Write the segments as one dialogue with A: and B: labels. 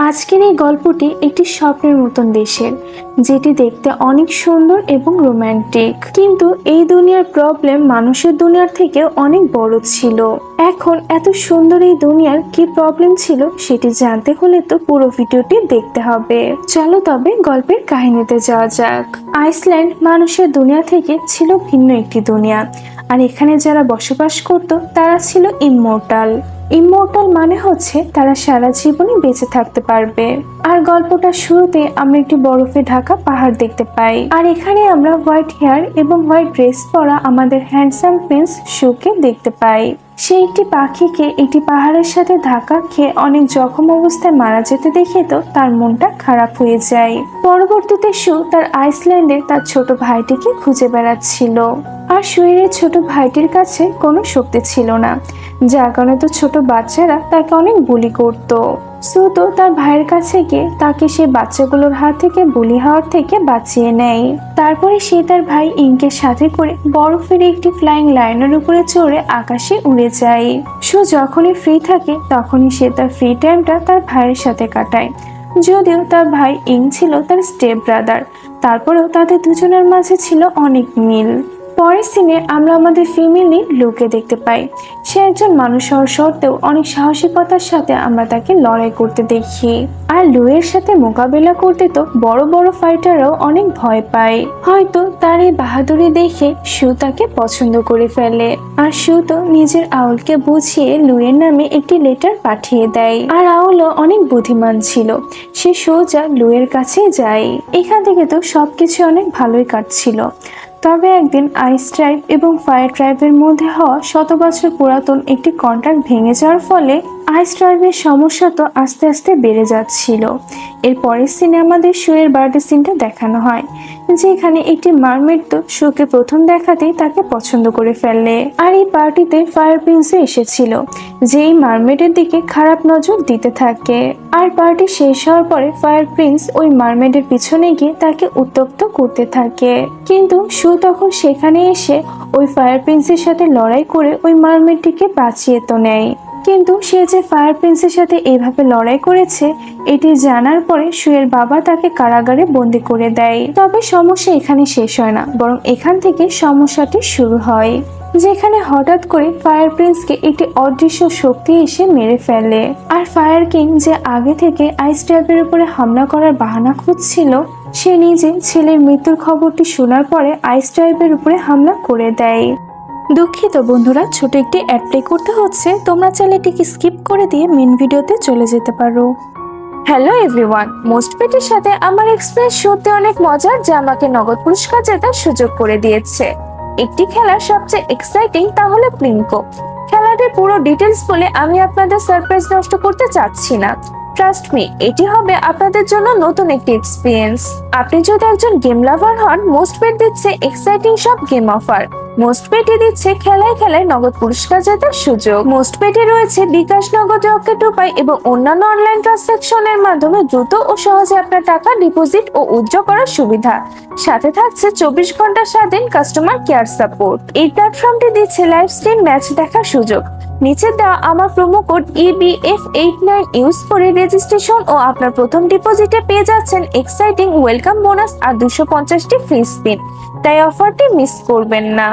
A: আজকের এই গল্পটি একটি স্বপ্নের মতন দেশের, যেটি দেখতে অনেক সুন্দর এবং রোমান্টিক, কিন্তু এই দুনিয়ার প্রবলেম মানুষের দুনিয়ার থেকে অনেক বড় ছিল। এখন এত সুন্দর এই দুনিয়ার কি প্রবলেম ছিল সেটি জানতে হলে তো পুরো ভিডিওটি দেখতে হবে। চলো তবে গল্পের কাহিনীতে যাওয়া যাক। আইসল্যান্ড মানুষের দুনিয়া থেকে ছিল ভিন্ন একটি দুনিয়া, আর এখানে যারা বসবাস করত তারা ছিল ইমমর্টাল। ইমমর্টাল মানে হচ্ছে তারা সারা জীবনই বেঁচে থাকতে পারবে। আর গল্পটা শুরুতে আমরা একটি বরফে ঢাকা পাহাড় দেখতে পাই, আর এখানে আমরা হোয়াইট হেয়ার এবং হোয়াইট ড্রেস পরা আমাদের হ্যান্ডসাম প্রিন্স শুকে দেখতে পাই। সে একটি পাখিকে একটি পাহাড়ের সাথে ধাক্কা খেয়ে অনেক জখম অবস্থায় মারা যেতে দেখে তো তার মনটা খারাপ হয়ে যায়। পরবর্তীতে শু তার আইসল্যান্ডে তার ছোট ভাইটিকে খুঁজে বেড়াচ্ছিল, আর শুয়ের ছোট ভাইটির কাছে কোনো শক্তি ছিল না, যার কারণে তো ছোট বাচ্চারা তাকে অনেক বুলি করত। সু তো তার ভাইয়ের কাছে গিয়ে তাকে সে বাচ্চাগুলোর হাত থেকে বুলি হওয়ার থেকে বাঁচিয়ে নেয়। তারপরে সে তার ভাই ইঙ্কের সাথে করে বরফের একটি ফ্লাইং লাইনের উপরে চড়ে আকাশে উড়ে যায়। সু যখনই ফ্রি থাকে তখনই সে তার ফ্রি টাইমটা তার ভাইয়ের সাথে কাটায়। যদিও তার ভাই ইং ছিল তার স্টেপ ব্রাদার, তারপরেও তাদের দুজনের মাঝে ছিল অনেক মিল। পরের সিনে আমরা আমাদের ফ্যামিলি লুকে দেখতে পাই। সে একজন মানুষ হওয়ার সত্ত্বেও অনেক সাহসিকতার সাথে আমরা তাকে লড়াই করতে দেখি, আর লুয়ের সাথে মোকাবেলা করতে তো বড় বড় ফাইটাররাও অনেক ভয় পায়। হয়তো তার এই বাহাদুরি দেখে শু তাকে পছন্দ করে ফেলে, আর শু তো নিজের আউলকে বুঝিয়ে লুয়ের নামে একটি লেটার পাঠিয়ে দেয়। আর আউলও অনেক বুদ্ধিমান ছিল, সে সোজা লুয়ের কাছে যায়। এখান থেকে তো সবকিছু অনেক ভালোই কাটছিল। তবে একদিন আইস ট্রাইব এবং ফায়ার ট্রাইবের মধ্যে হওয়া শত বছর পুরাতন একটি কন্ট্রাক্ট ভেঙে যাওয়ার ফলে আইস ট্রাইবের সমস্যা তো আস্তে আস্তে বেড়ে যাচ্ছিল। এর পরের সিনে আমাদের শুয়ের বার্থডে সিনটা দেখানো হয়, যেখানে একটি মারমেড তো শুকে প্রথম দেখাতেই তাকে পছন্দ করে ফেললে। আর এই পার্টিতে ফায়ার প্রিন্সও এসেছিল, যেই মারমেডের দিকে খারাপ নজর দিতে থাকে। আর পার্টি শেষ হওয়ার পরে ফায়ার প্রিন্স ওই মারমেডের পিছনে গিয়ে তাকে উত্ত্যক্ত করতে থাকে, কিন্তু শু তখন সেখানে এসে ওই ফায়ার প্রিন্সের সাথে লড়াই করে ওই মারমেডটিকে বাঁচিয়ে তো নেয়। কিন্তু সে যে ফায়ার প্রিন্সের সাথে এভাবে লড়াই করেছে এটি জানার পরে শুয়ের বাবা তাকে কারাগারে বন্দি করে দেয়। তবে সমস্যা এখানে শেষ হয় না, বরং এখান থেকে সমস্যাটি শুরু হয়, যেখানে হঠাৎ করে ফায়ার প্রিন্সকে একটি অদৃশ্য শক্তি এসে মেরে ফেলে। আর ফায়ার কিং যে আগে থেকে আইস ট্রাইবের উপরে হামলা করার বাহানা খুঁজছিল, সে নিজে ছেলের মৃত্যুর খবরটি শোনার পরে আইস ট্রাইবের উপরে হামলা করে দেয়। দুঃখিত বন্ধুরা, ছোট একটি অ্যাড প্লে করতে হচ্ছে, তোমরা চাইলে এটিকে স্কিপ করে দিয়ে মেন ভিডিওতে চলে যেতে পারো। হ্যালো এভরিওয়ান, মোস্টপেটের সাথে আমার এক্সপিরিয়েন্স সত্যি অনেক মজার, যা আমাকে নগদ পুরস্কার জেতার সুযোগ করে দিয়েছে। একটি খেলার সবচেয়ে এক্সাইটিং তা হলো প্লিঙ্কো। খেলাটির পুরো ডিটেলস বলে আমি আপনাদের সারপ্রাইজ নষ্ট করতে চাচ্ছি না। ট্রাস্ট মি, এটি হবে আপনাদের জন্য নতুন একটি এক্সপিরিয়েন্স। আপনি যদি একজন গেম লাভার হন, মোস্টপেট দিচ্ছে এক্সাইটিং সব গেম অফার। মোস্টপেটে দিচ্ছে খেলায় খেলায় নগদ পুরস্কার জেতার সুযোগ। মোস্টপেটে রয়েছে বিকাশ, নগদ, রকেট উপায় এবং অন্যান্য অনলাইন ট্রানজাকশনের মাধ্যমে দ্রুত ও সহজে আপনার টাকা ডিপোজিট ও উইথড্র করার সুবিধা। সাথে থাকছে 24 ঘন্টা স্বাধীন কাস্টমার কেয়ার সাপোর্ট। এই প্ল্যাটফর্মটি দিচ্ছে লাইভ স্ট্রিম ম্যাচ দেখার সুযোগ। নিচে দেওয়া আমার প্রোমো কোড EBF89 ইউজ করে রেজিস্ট্রেশন ও আপনার প্রথম ডিপোজিটে পেয়ে যাচ্ছেন এক্সাইটিং ওয়েলকাম বোনাস আর 250টি ফ্রি স্পিন, তাই অফারটি মিস করবেন না।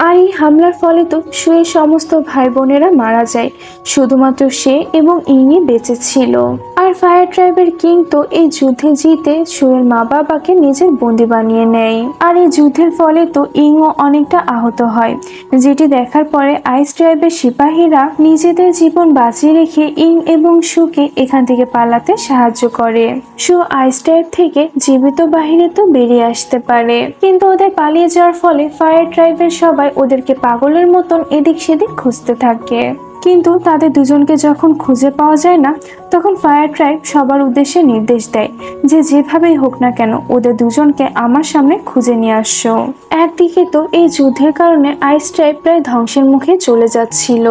A: আর এই হামলার ফলে তো শুয়ের সমস্ত ভাই বোনেরা মারা যায়, শুধুমাত্র সে এবং ইংই বেঁচে ছিল। আর ফায়ার ট্রাইবের কিং তো এই যুদ্ধে জিতে শুয়ের মা বাবাকে নিজের বন্দি বানিয়ে নেয়। আর এই যুদ্ধের ফলে তো ইংও অনেকটা আহত হয়, যেটি দেখার পরে আইস ট্রাইবের সিপাহীরা নিজেদের জীবন বাঁচিয়ে রেখে ইং এবং শুকে এখান থেকে পালাতে সাহায্য করে। শু আইস ট্রাইব থেকে জীবিত বাহিরে তো বেরিয়ে আসতে পারে, কিন্তু ওদের পালিয়ে যাওয়ার ফলে ফায়ার ট্রাইবের সবাই ওদেরকে পাগলের মতন এদিক সেদিক খুঁজতে থাকে। কিন্তু তাদের দুজনকে যখন খুঁজে পাওয়া যায় না, তখন ফায়ার ট্রাইব সবার উদ্দেশ্যে নির্দেশ দেয় যে যেভাবেই হোক না কেন ওদের দুজনকে আমার সামনে খুঁজে নিয়ে আসো। একদিকে তো এই যুদ্ধের কারণে আইস ট্রাইব প্রায় ধ্বংসের মুখে চলে যাচ্ছিল,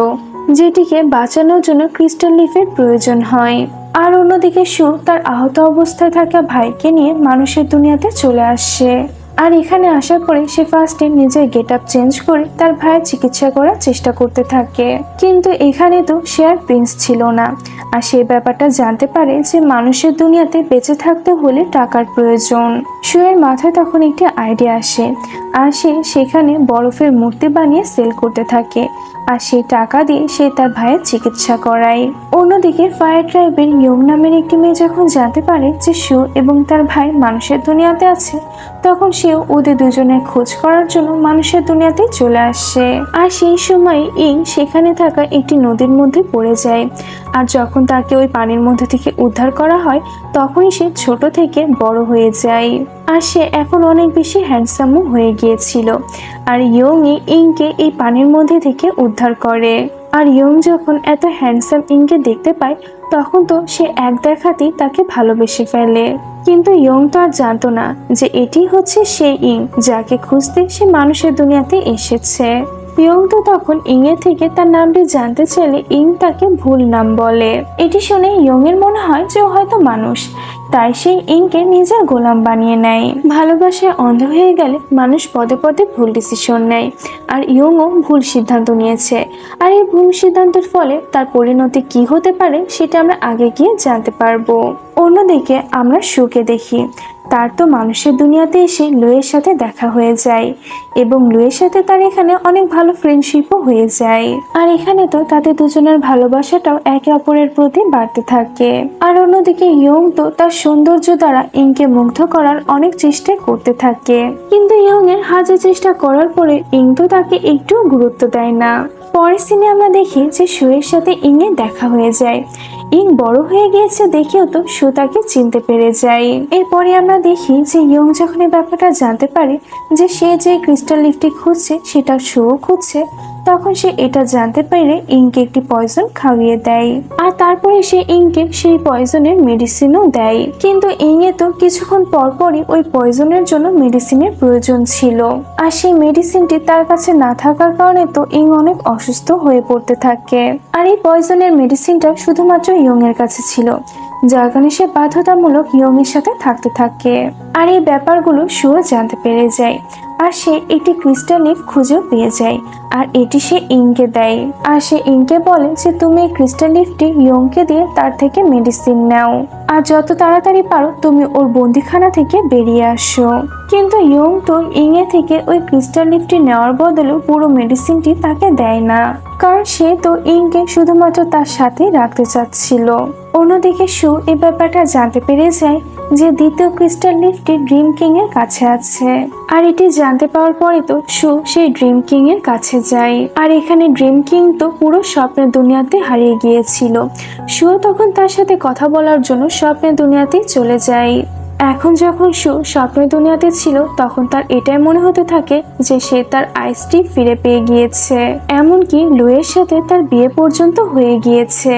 A: যেটিকে বাঁচানোর জন্য ক্রিস্টাল লিফের প্রয়োজন হয়। আর অন্যদিকে শু তার আহত অবস্থায় থাকা ভাইকে নিয়ে মানুষের দুনিয়াতে চলে আসে। আর এখানে আসার পরে সে ফার্স্টে নিজের গেট আপ চেঞ্জ করে তার ভাইয়ের চিকিৎসা করার চেষ্টা করতে থাকে। কিন্তু এখানে তো সে আর প্রিন্স ছিল না। আর সেই ব্যাপারটা জানতে পারে যে মানুষের দুনিয়াতে বেঁচে থাকতে হলে টাকার প্রয়োজন। শুয়ের মাথায় তখন একটি আইডিয়া আসে, আর সে সেখানে বরফের মূর্তি বানিয়ে সেল করতে থাকে। আর সেই টাকা দিয়ে সে তার ভাইয়ের চিকিৎসা করায়। অন্যদিকে ফায়ার ট্রাইবের ইয়ং নামের একটি মেয়ে যখন জানতে পারে যে শু এবং তার ভাই মানুষের দুনিয়াতে আছে, তখন সেও ওদের দুজনের খোঁজ করার জন্য মানুষের দুনিয়াতে চলে আসে। আর সেই সময় ইং সেখানে থাকা একটি নদীর মধ্যে পড়ে যায়। আর যখন তাকে ওই পানির মধ্যে থেকে উদ্ধার করা হয়, তখনই সে ছোট থেকে বড় হয়ে যায়। আর সে এখন অনেক বেশি হ্যান্ডসামও হয়ে গিয়েছিল। আর ইয়ংই ইংকে এই পানির মধ্যে থেকে উদ্ধার করে। আর ইয়ং যখন এত হ্যান্ডসাম ইংকে দেখতে পায়, তখন তো সে এক দেখাতেই তাকে ভালোবেসে ফেলে। কিন্তু ইয়ং তো আর জানতো না যে এটি হচ্ছে সেই ইং যাকে খুঁজতে সে মানুষের দুনিয়াতে এসেছে। ইয়ং তো তখন ইং এর থেকে তার নামটি জানতে চাইলে ইং তাকে ভুল নাম বলে। এটি শুনে ইয়ং এর মনে হয় যে ও হয়তো মানুষ, তাই সেই ইংকে নিজের গোলাম বানিয়ে নেয়। ভালোবাসায় অন্ধ হয়ে গেলে মানুষ পদে পদে ভুল ডিসিশন নেয়। আর ইয়ংও ভুল সিদ্ধান্ত নিয়েছে। আর এই ভুল সিদ্ধান্তের ফলে তার পরিণতি কি হতে পারে সেটা আমরা আগে গিয়ে জানতে পারবো। অন্যদিকে আমরা শুকে দেখি তার তো মানুষের দুনিয়াতে এসে লুয়ের সাথে দেখা হয়ে যায়, এবং লুয়ের সাথে তার এখানে অনেক ভালো ফ্রেন্ডশিপও হয়ে যায়। আর এখানে তো তাদের দুজনের ভালোবাসাটাও একে অপরের প্রতি বাড়তে থাকে। আর অন্যদিকে ইয়ং তো তার সৌন্দর্য দ্বারা ইংকে মুগ্ধ করার অনেক চেষ্টা করতে থাকে। কিন্তু ইয়ং এর হাজার চেষ্টা করার পরে ইং তো তাকে একটুও গুরুত্ব দেয় না। পরের সিনে আমরা দেখি যে শুয়ের সাথে ইং এর দেখা হয়ে যায়। ইং বড় হয়ে গিয়েছে দেখেও তো শু তাকে চিনতে পেরে যায়। এরপরে আমরা দেখি যে ইয়ং যখন এই ব্যাপারটা জানতে পারে যে সে যে ক্রিস্টাল লিফটি খুঁজছে সেটা শুও খুঁজছে, তখন সে এটা জানতে পেরে ইংকে একটি পয়জন খাইয়ে দেয়। আর তারপরে সে ইংকে সেই পয়জনের মেডিসিনও দেয়। কিন্তু ইংয়ে তো কিছুক্ষণ পরপরই ওই পয়জনের জন্য মেডিসিনের প্রয়োজন ছিল। আর সেই মেডিসিনটি তার কাছে না থাকার কারণে তো ইং অনেক অসুস্থ হয়ে পড়তে থাকে। আর এই পয়জনের মেডিসিনটা শুধুমাত্র ইয়ং এর কাছে ছিল, যার কারণে সে বাধ্যতামূলক ইয়ং এর সাথে থাকতে থাকে। আর এই ব্যাপারগুলো শুও জানতে পেরে যায়। আর সে একটি ক্রিস্টাল লিফ খুঁজেও পেয়ে যায়। আর এটি সে ইংকে দেয়। আর সে ইংকে বলে যে তুমি এই ক্রিস্টাল লিফটি ইয়ংকে দিয়ে তার থেকে মেডিসিন নাও, আর যত তাড়াতাড়ি পারো তুমি ওর বন্দিখানা থেকে বেরিয়ে আসো। কিন্তু ইয়ং তো ইং এ থেকে ওই ক্রিস্টাল লিফটি নেওয়ার বদলে পুরো মেডিসিনটি তাকে দেয় না, কারণ সে তো ইংকে শুধুমাত্র তার সাথেই রাখতে চাচ্ছিল। অন্যদিকে শু এই ব্যাপারটা জানতে পেরে যায় যে দ্বিতীয় ক্রিস্টাল লিফটি ড্রিম কিং এর কাছে আছে। আর এটি জানতে পাওয়ার পরে তো শু সেই ড্রিম কিং এর কাছে যায়। আর এখানে ড্রিম কিং তো পুরো স্বপ্নের দুনিয়াতে হারিয়ে গিয়েছিল। শু তখন তার সাথে কথা বলার জন্য স্বপ্নের দুনিয়াতেই চলে যায়। এখন যখন শু স্বপ্নের দুনিয়াতে ছিল, তখন তার এটাই মনে হতে থাকে যে সে তার আইসটি ফিরে পেয়ে গিয়েছে, এমনকি লুয়ের সাথে তার বিয়ে পর্যন্ত হয়ে গিয়েছে।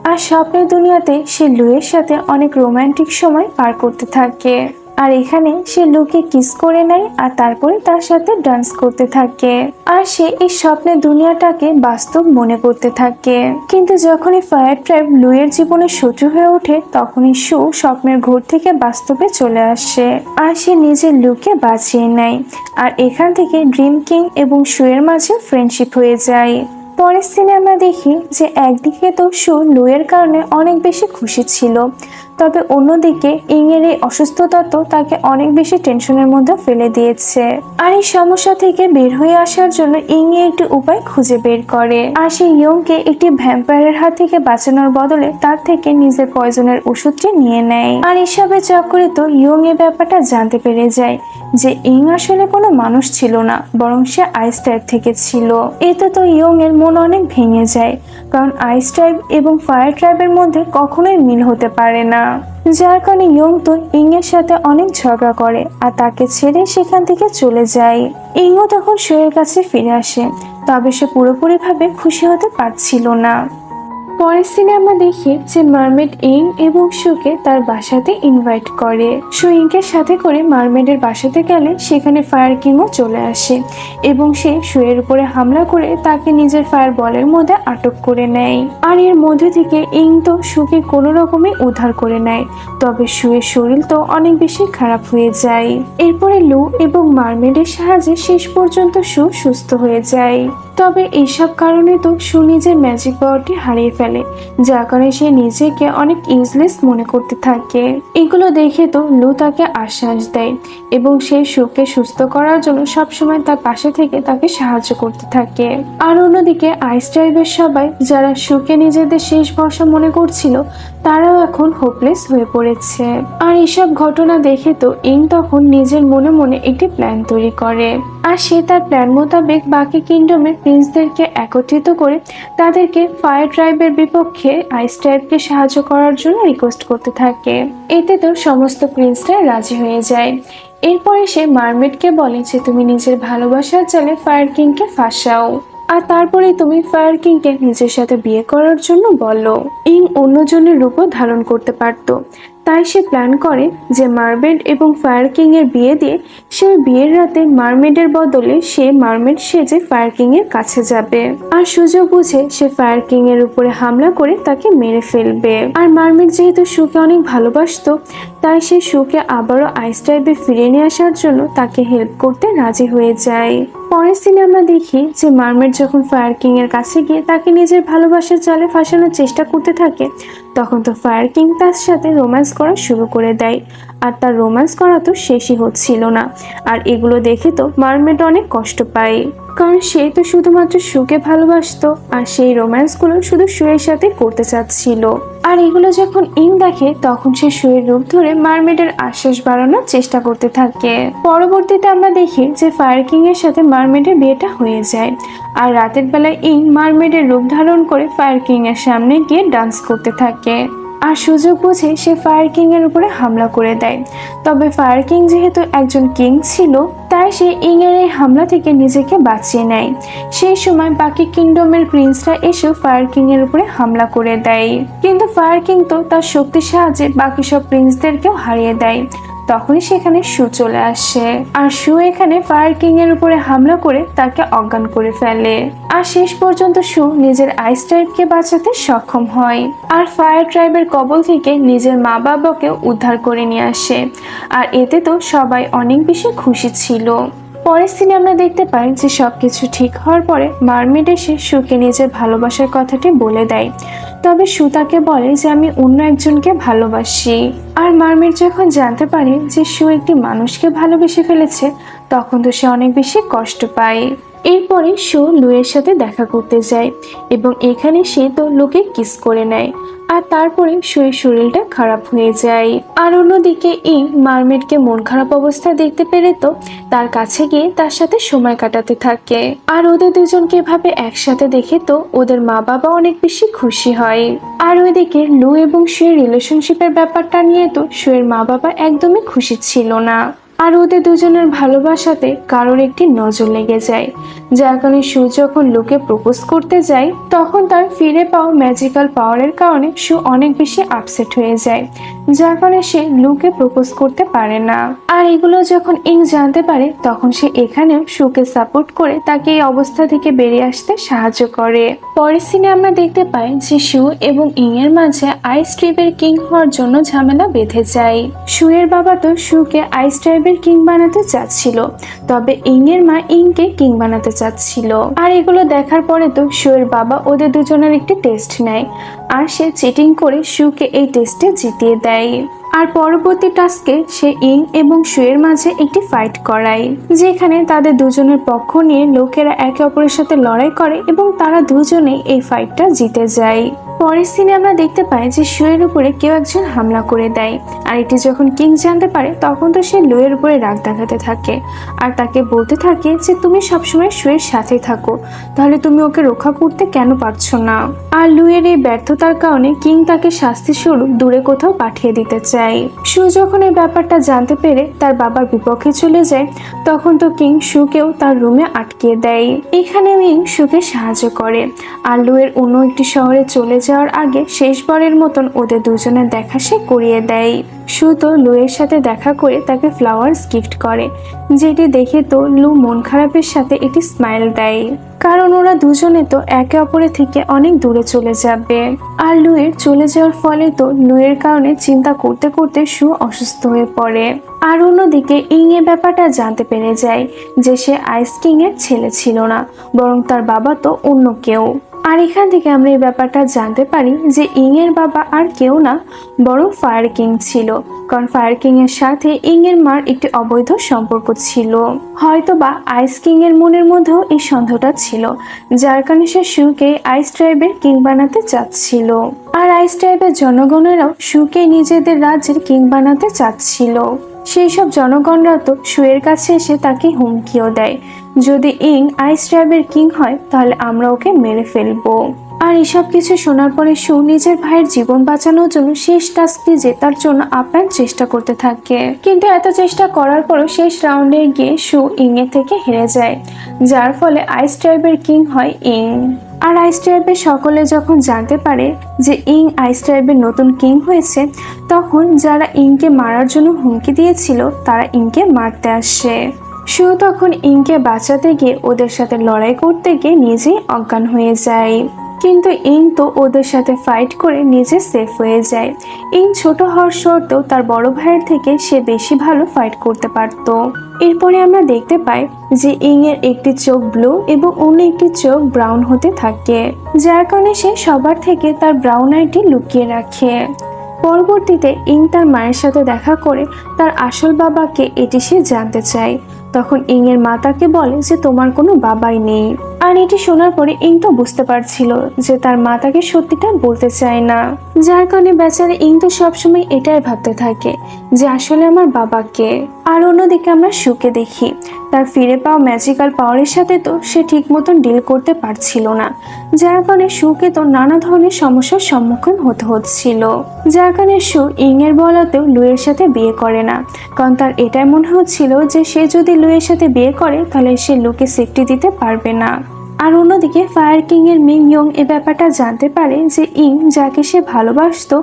A: আর স্বপ্নের দুনিয়াতে সে লুয়ের সাথে অনেক রোমান্টিক সময় পার করতে থাকে। আর এখানে সে লুকে কিস করে নেয় আর তারপরে তার সাথে ডান্স করতে থাকে। আর সে এই স্বপ্নের দুনিয়াটাকে বাস্তব মনে করতে থাকে। কিন্তু যখনই ফায়ার ট্রাইব লুয়ের জীবনে শত্রু হয়ে ওঠে, তখনই শু স্বপ্নের ঘোর থেকে বাস্তবে চলে আসে। আর সে নিজের লুকে বাঁচিয়ে নেয়। আর এখান থেকে ড্রিম কিং এবং শুয়ের মাঝে ফ্রেন্ডশিপ হয়ে যায়। পরের সিনে আমরা দেখি যে একদিকে তো শু লুয়ের কারণে অনেক বেশি খুশি ছিল, তবে অন্যদিকে ইং এর এই অসুস্থতা তো তাকে অনেক বেশি টেনশনের মধ্যে ফেলে দিয়েছে। আর এই সমস্যা থেকে বের হয়ে আসার জন্য ইং এ একটি উপায় খুঁজে বের করে। আর সে ইয়ংকে একটি ভ্যাম্পায়ারের হাত থেকে বাঁচানোর বদলে তার থেকে নিজের পয়জনের ওষুধটি নিয়ে নেয়। আর এসবের চক্করে তো ইয়ং এ ব্যাপারটা জানতে পেরে যায় যে ইং আসলে কোনো মানুষ ছিল না, বরং সে আইস টাইপ থেকে ছিল। এতে তো ইয়ং এর মন অনেক ভেঙে যায়, কারণ আইস ট্রাইব এবং ফায়ার ট্রাইবের মধ্যে কখনোই মিল হতে পারে না। যার কারণে ইয়ং তো ইং এর সাথে অনেক ঝগড়া করে আর তাকে ছেড়ে সেখান থেকে চলে যায়। ইংও তখন শুয়ের কাছে ফিরে আসে, তবে সে পুরোপুরিভাবে খুশি হতে পারছিল না। পরের সিনে আমরা দেখি যে মারমেড ইং এবং শুকে তার বাসাতে ইনভাইট করে। শু ইংকে সাথে করে মারমেডের বাসাতে গেলে সেখানে ফায়ার কিংও চলে আসে এবং সে শুয়ের উপরে হামলা করে তাকে নিজের ফায়ার বলের মধ্যে আটক করে নেয়। আর এর মধ্যে থেকে ইং তো শুকে কোনো রকমে উদ্ধার করে নেয়, তবে শুয়ের শরীর তো অনেক বেশি খারাপ হয়ে যায়। এরপরে লু এবং মারমেডের সাহায্যে শেষ পর্যন্ত শু সুস্থ হয়ে যায়। তবে এইসব কারণে তো শু নিজের ম্যাজিক পাওয়ারটি হারিয়ে ফেলে, যার কারণে সে নিজেকে অনেক ইউজলেস মনে করতে থাকে। এগুলো দেখে তো লু তাকে আশ্বাস দেয় এবং সে শুকে সুস্থ করার জন্য সবসময় তার পাশে থেকে তাকে সাহায্য করতে থাকে। আর অন্যদিকে আইস ট্রাইবের সবাই যারা শুকে নিজেদের শেষ ভরসা মনে করছিল, তারাও এখন হোপলেস হয়ে পড়েছে। আর এসব ঘটনা দেখে তো ইং তখন নিজের মনে মনে একটি প্ল্যান তৈরি করে। আর সে তার প্ল্যান মোতাবেক বাকি কিংডমের প্রিন্সদেরকে একত্রিত করে তাদেরকে ফায়ার ট্রাইবের বিপক্ষে আইস ট্রাইবকে সাহায্য করার জন্য রিকোয়েস্ট করতে থাকে। এতে তো সমস্ত প্রিন্সরা রাজি হয়ে যায়। এরপরে সে মারমেডকে বলে যে তুমি নিজের ভালোবাসার জালে ফায়ার কিংকে ফাঁসাও, আর তারপরে তুমি ফায়ার কিংকে নিজের সাথে বিয়ে করার জন্য বলো। ইং অন্যজনের রূপও ধারণ করতে পারত, তাই সে প্ল্যান করে যে মারমেড এবং ফায়ার কিং এর বিয়ে দিয়ে সে বিয়ের রাতে মারমেডের বদলে সে মারমেড সেজে ফায়ার কিং এর কাছে যাবে। আর সুযোগ বুঝে সে ফায়ার কিং এর উপরে হামলা করে তাকে মেরে ফেলবে। আর মারমেড যেহেতু শুকে অনেক ভালোবাসতো, তাই সে শুকে আবারও আইস ট্রাইবে ফিরিয়ে নিয়ে আসার জন্য তাকে হেল্প করতে রাজি হয়ে যায়। পরের সিনে আমরা দেখি যে মারমেড যখন ফায়ার কিং এর কাছে গিয়ে তাকে নিজের ভালোবাসার জালে ফাঁসানোর চেষ্টা করতে থাকে, তখন তো ফায়ার কিং তার সাথে রোম্যান্স করা শুরু করে দেয়। আর তার রোম্যান্স করা তো শেষই হচ্ছিল না। আর এগুলো দেখে তো মারমেড অনেক কষ্ট পায়, কারণ সে তো শুধুমাত্র শুকে ভালোবাসতো আর সেই রোম্যান্সগুলো শুধু শুয়ের সাথে করতে চাচ্ছিল। আর এগুলো যখন ইং দেখে তখন সে শুয়ের রূপ ধরে মারমেডের আশ্বাস বাড়ানোর চেষ্টা করতে থাকে। পরবর্তীতে আমরা দেখি যে ফায়ার কিং এর সাথে মারমেডের বিয়েটা হয়ে যায়। আর রাতের বেলায় ইং মারমেডের রূপ ধারণ করে ফায়ার কিং এর সামনে গিয়ে ডান্স করতে থাকে। আর সুযোগ বুঝে সে ফায়ার কিং এর উপরে হামলা করে দেয়। তবে ফায়ার কিং যেহেতু একজন কিং ছিল, তাই সে ইং এর এই হামলা থেকে নিজেকে বাঁচিয়ে নেয়। সেই সময় বাকি কিংডমের প্রিন্সরা এসেও ফায়ার কিং এর উপরে হামলা করে দেয়, কিন্তু ফায়ার কিং তো তার শক্তির সাহায্যে বাকি সব প্রিন্সদেরকেও হারিয়ে দেয়। তখনই সেখানে শু চলে আসে। আর শু এখানে ফায়ার কিং এর উপরে হামলা করে তাকে অজ্ঞান করে ফেলে। আর শেষ পর্যন্ত শু নিজের আইস ট্রাইবকে বাঁচাতে সক্ষম হয় আর ফায়ার ট্রাইবের কবল থেকে নিজের মা বাবাকে উদ্ধার করে নিয়ে আসে। আর এতে তো সবাই অনেক বেশি খুশি ছিল। পরের সিনে আমরা দেখতে পাই যে সবকিছু ঠিক হওয়ার পরে মারমেড এসে শুকে নিজের ভালোবাসার কথাটি বলে দেয়। তবে শু তাকে বলে যে আমি অন্য একজনকে ভালোবাসি। আর মারমেড যখন জানতে পারে যে শু একটি মানুষকে ভালোবেসে ফেলেছে, তখন তো সে অনেক বেশি কষ্ট পায়। এরপরে শু লুয়ের সাথে দেখা করতে যায় এবং এখানে সে তো লুকে কিস করে নেয়। আর তারপরে শুয়ের শরীরটা খারাপ হয়ে যায়। আর অন্যদিকে ইং মারমেডকে মন খারাপ অবস্থায় দেখতে পেরে তো তার কাছে গিয়ে তার সাথে সময় কাটাতে থাকে। আর ওদের দুজনকে এভাবে একসাথে দেখে তো ওদের মা বাবা অনেক বেশি খুশি হয়। আর ওইদিকে লু এবং শুয়ের রিলেশনশিপের ব্যাপারটা নিয়ে তো শুয়ের মা বাবা একদমই খুশি ছিল না। আর ওদের দুজনের ভালোবাসাতে কারোর একটি নজর লেগে যায়, যার কারণে শু যখন লুকে প্রপোজ করতে যায়, তখন তার ফিরে পাওয়া ম্যাজিক্যাল পাওয়ারের কারণে শু অনেক বেশি আপসেট হয়ে যায়, যার কারণে সে লুকে প্রপোজ করতে পারে না। আর এগুলো যখন ইং জানতে পারে, তখন সে এখানেও শুকে সাপোর্ট করে তাকে এই অবস্থা থেকে বেরিয়ে আসতে সাহায্য করে। পরের সিনে আমরা দেখতে পাই যে শু এবং ইং এর মাঝে আইস ট্রাইবের কিং হওয়ার জন্য ঝামেলা বেঁধে যায়। শুয়ের বাবা তো শুকে আইস ট্রাইবের কিং বানাতে চাচ্ছিল, তবে ইং এর মা ইংকে কিং বানাতে চাচ্ছিল। আর এগুলো দেখার পরে তো শুয়ের বাবা ওদের দুজনের একটি টেস্ট নেয়, আর সে চিটিং করে শুকে এই টেস্টে জিতিয়ে দেয়। আর পরবর্তী টাস্কে সে ইং এবং শুয়ের মাঝে একটি ফাইট করায়, যেখানে তাদের দুজনের পক্ষ নিয়ে লোকেরা একে অপরের সাথে লড়াই করে এবং তারা দুজনেই এই ফাইটটা জিতে যায়। পরের সিনে আমরা দেখতে পাই যে শুয়ের উপরে কেউ একজন হামলা করে দেয়। আর এটি যখন কিং জানতে পারে, তখন তো সে লুয়ের উপরে রাগ দেখাতে থাকে আর তাকে বলতে থাকে যে তুমি সবসময় শুয়ের সাথে থাকো, তাহলে তুমি ওকে রক্ষা করতে কেন পারছো না। আর লুয়ের এই ব্যর্থতার কারণে কিং তাকে শাস্তি স্বরূপ দূরে কোথাও পাঠিয়ে দিতে চায়। শু যখন এই ব্যাপারটা জানতে পেরে তার বাবার বিপক্ষে চলে যায়, তখন তো কিং শুকেও তার রুমে আটকে দেয়। এখানে ইং শুকে সাহায্য করে আর লুয়ের অন্য একটি শহরে চলে যাওয়ার আগে শেষবারের মতন ওদের দুজনের দেখা সে করিয়ে দেয়। শু তো লুয়ের সাথে দেখা করে তাকে ফ্লাওয়ার্স গিফট করে, যেটি দেখে তো লু মন খারাপের সাথে একটি স্মাইল দেয়, কারণ ওরা দুজনে তো একে অপরের থেকে অনেক দূরে চলে যাবে। আর লুয়ের চলে যাওয়ার ফলে তো লুয়ের কারণে চিন্তা করতে করতে শু অসুস্থ হয়ে পড়ে। আর অন্যদিকে ইং এর ব্যাপারটা জানতে পেরে যায় যে সে আইস কিং এর ছেলে ছিল না, বরং তার বাবা তো অন্য কেউ। আর এখান থেকে আমরা এই ব্যাপারটা জানতে পারি যে ইং এর বাবা আর কেউ না, বরং ফায়ার কিং ছিল, কারণ ফায়ার কিং এর সাথে ইং এর মার একটি অবৈধ সম্পর্ক ছিল। হয়তোবা আইস কিং এর মনের মধ্যেও এই সন্দেহটা ছিল, যার কারণে সে শুকে আইস ট্রাইবের কিং বানাতে চাচ্ছিল। আর আইস ট্রাইবের জনগণেরাও শুকে নিজেদের রাজ্যের কিং বানাতে চাচ্ছিল। সেই সব জনগণরা তো শুয়ের কাছে এসে তাকে হুমকিও দেয়, যদি ইং আইস ট্রাইবের কিং হয় তাহলে আমরা ওকে মেরে ফেলবো। আর এসব কিছু শোনার পরে শু নিজের ভাইয়ের জীবন বাঁচানোর জন্য শেষ টাস্কটি জেতার জন্য আপ্রাণ চেষ্টা করতে থাকে, কিন্তু এত চেষ্টা করার পরও শেষ রাউন্ডে গিয়ে শু ইং এর থেকে হেরে যায়, যার ফলে আইস ট্রাইবের কিং হয় ইং। আর আইস ট্রাইবের সকলে যখন জানতে পারে যে ইং আইস ট্রাইবের নতুন কিং হয়েছে, তখন যারা ইংকে মারার জন্য হুমকি দিয়েছিল তারা ইংকে মারতে আসে। শু তখন ইংকে বাঁচাতে গিয়ে ওদের সাথে লড়াই করতে গিয়ে নিজেই অজ্ঞান হয়ে যায়, কিন্তু ইং তো ওদের সাথে ফাইট করে নিজে সেফ হয়ে যায়। ইং ছোট হওয়ার সত্ত্বেও তার বড় ভাইয়ের থেকে সে বেশি ভালো ফাইট করতে পারত। এরপরে আমরা দেখতে পাই যে ইং এর একটি চোখ ব্লু এবং অন্য একটি চোখ ব্রাউন হতে থাকে, যার কারণে সে সবার থেকে তার ব্রাউন আইটি লুকিয়ে রাখে। পরবর্তীতে ইং তার মায়ের সাথে দেখা করে তার আসল বাবাকে এটি সে জানতে চায়। তখন ইং এর মা তাকে বলে যে তোমার কোনো বাবাই নেই। আর এটি শোনার পরে ইং তো বুঝতে পারছিল যে তার মা তাকে সত্যিটা বলতে চায় না, যার কারণে বেচারা ইং তো সবসময় এটাই ভাবতে থাকে যে আসলে আমার বাবাকে। আর অন্যদিকে আমরা শুকে দেখি তার ফিরে পাওয়া ম্যাজিক্যাল পাওয়ারের সাথে তো সে ঠিক মতন ডিল করতে পারছিল না, যার কারণে শুকে তো নানা ধরনের সমস্যার সম্মুখীন হতে হচ্ছিল, যার কারণে শু ইং এর বলাতেও লুয়ের সাথে বিয়ে করে না, কারণ তার এটাই মনে হচ্ছিল যে সে যদি লুয়ের সাথে বিয়ে করে তাহলে সে লুকে সেফটি দিতে পারবে না। আর অন্যদিকে ফায়ার কিং এর মিং ইয়ং এ ব্যাপারটা জানতে পারে যে ইং যাকে সে ভালোবাসতো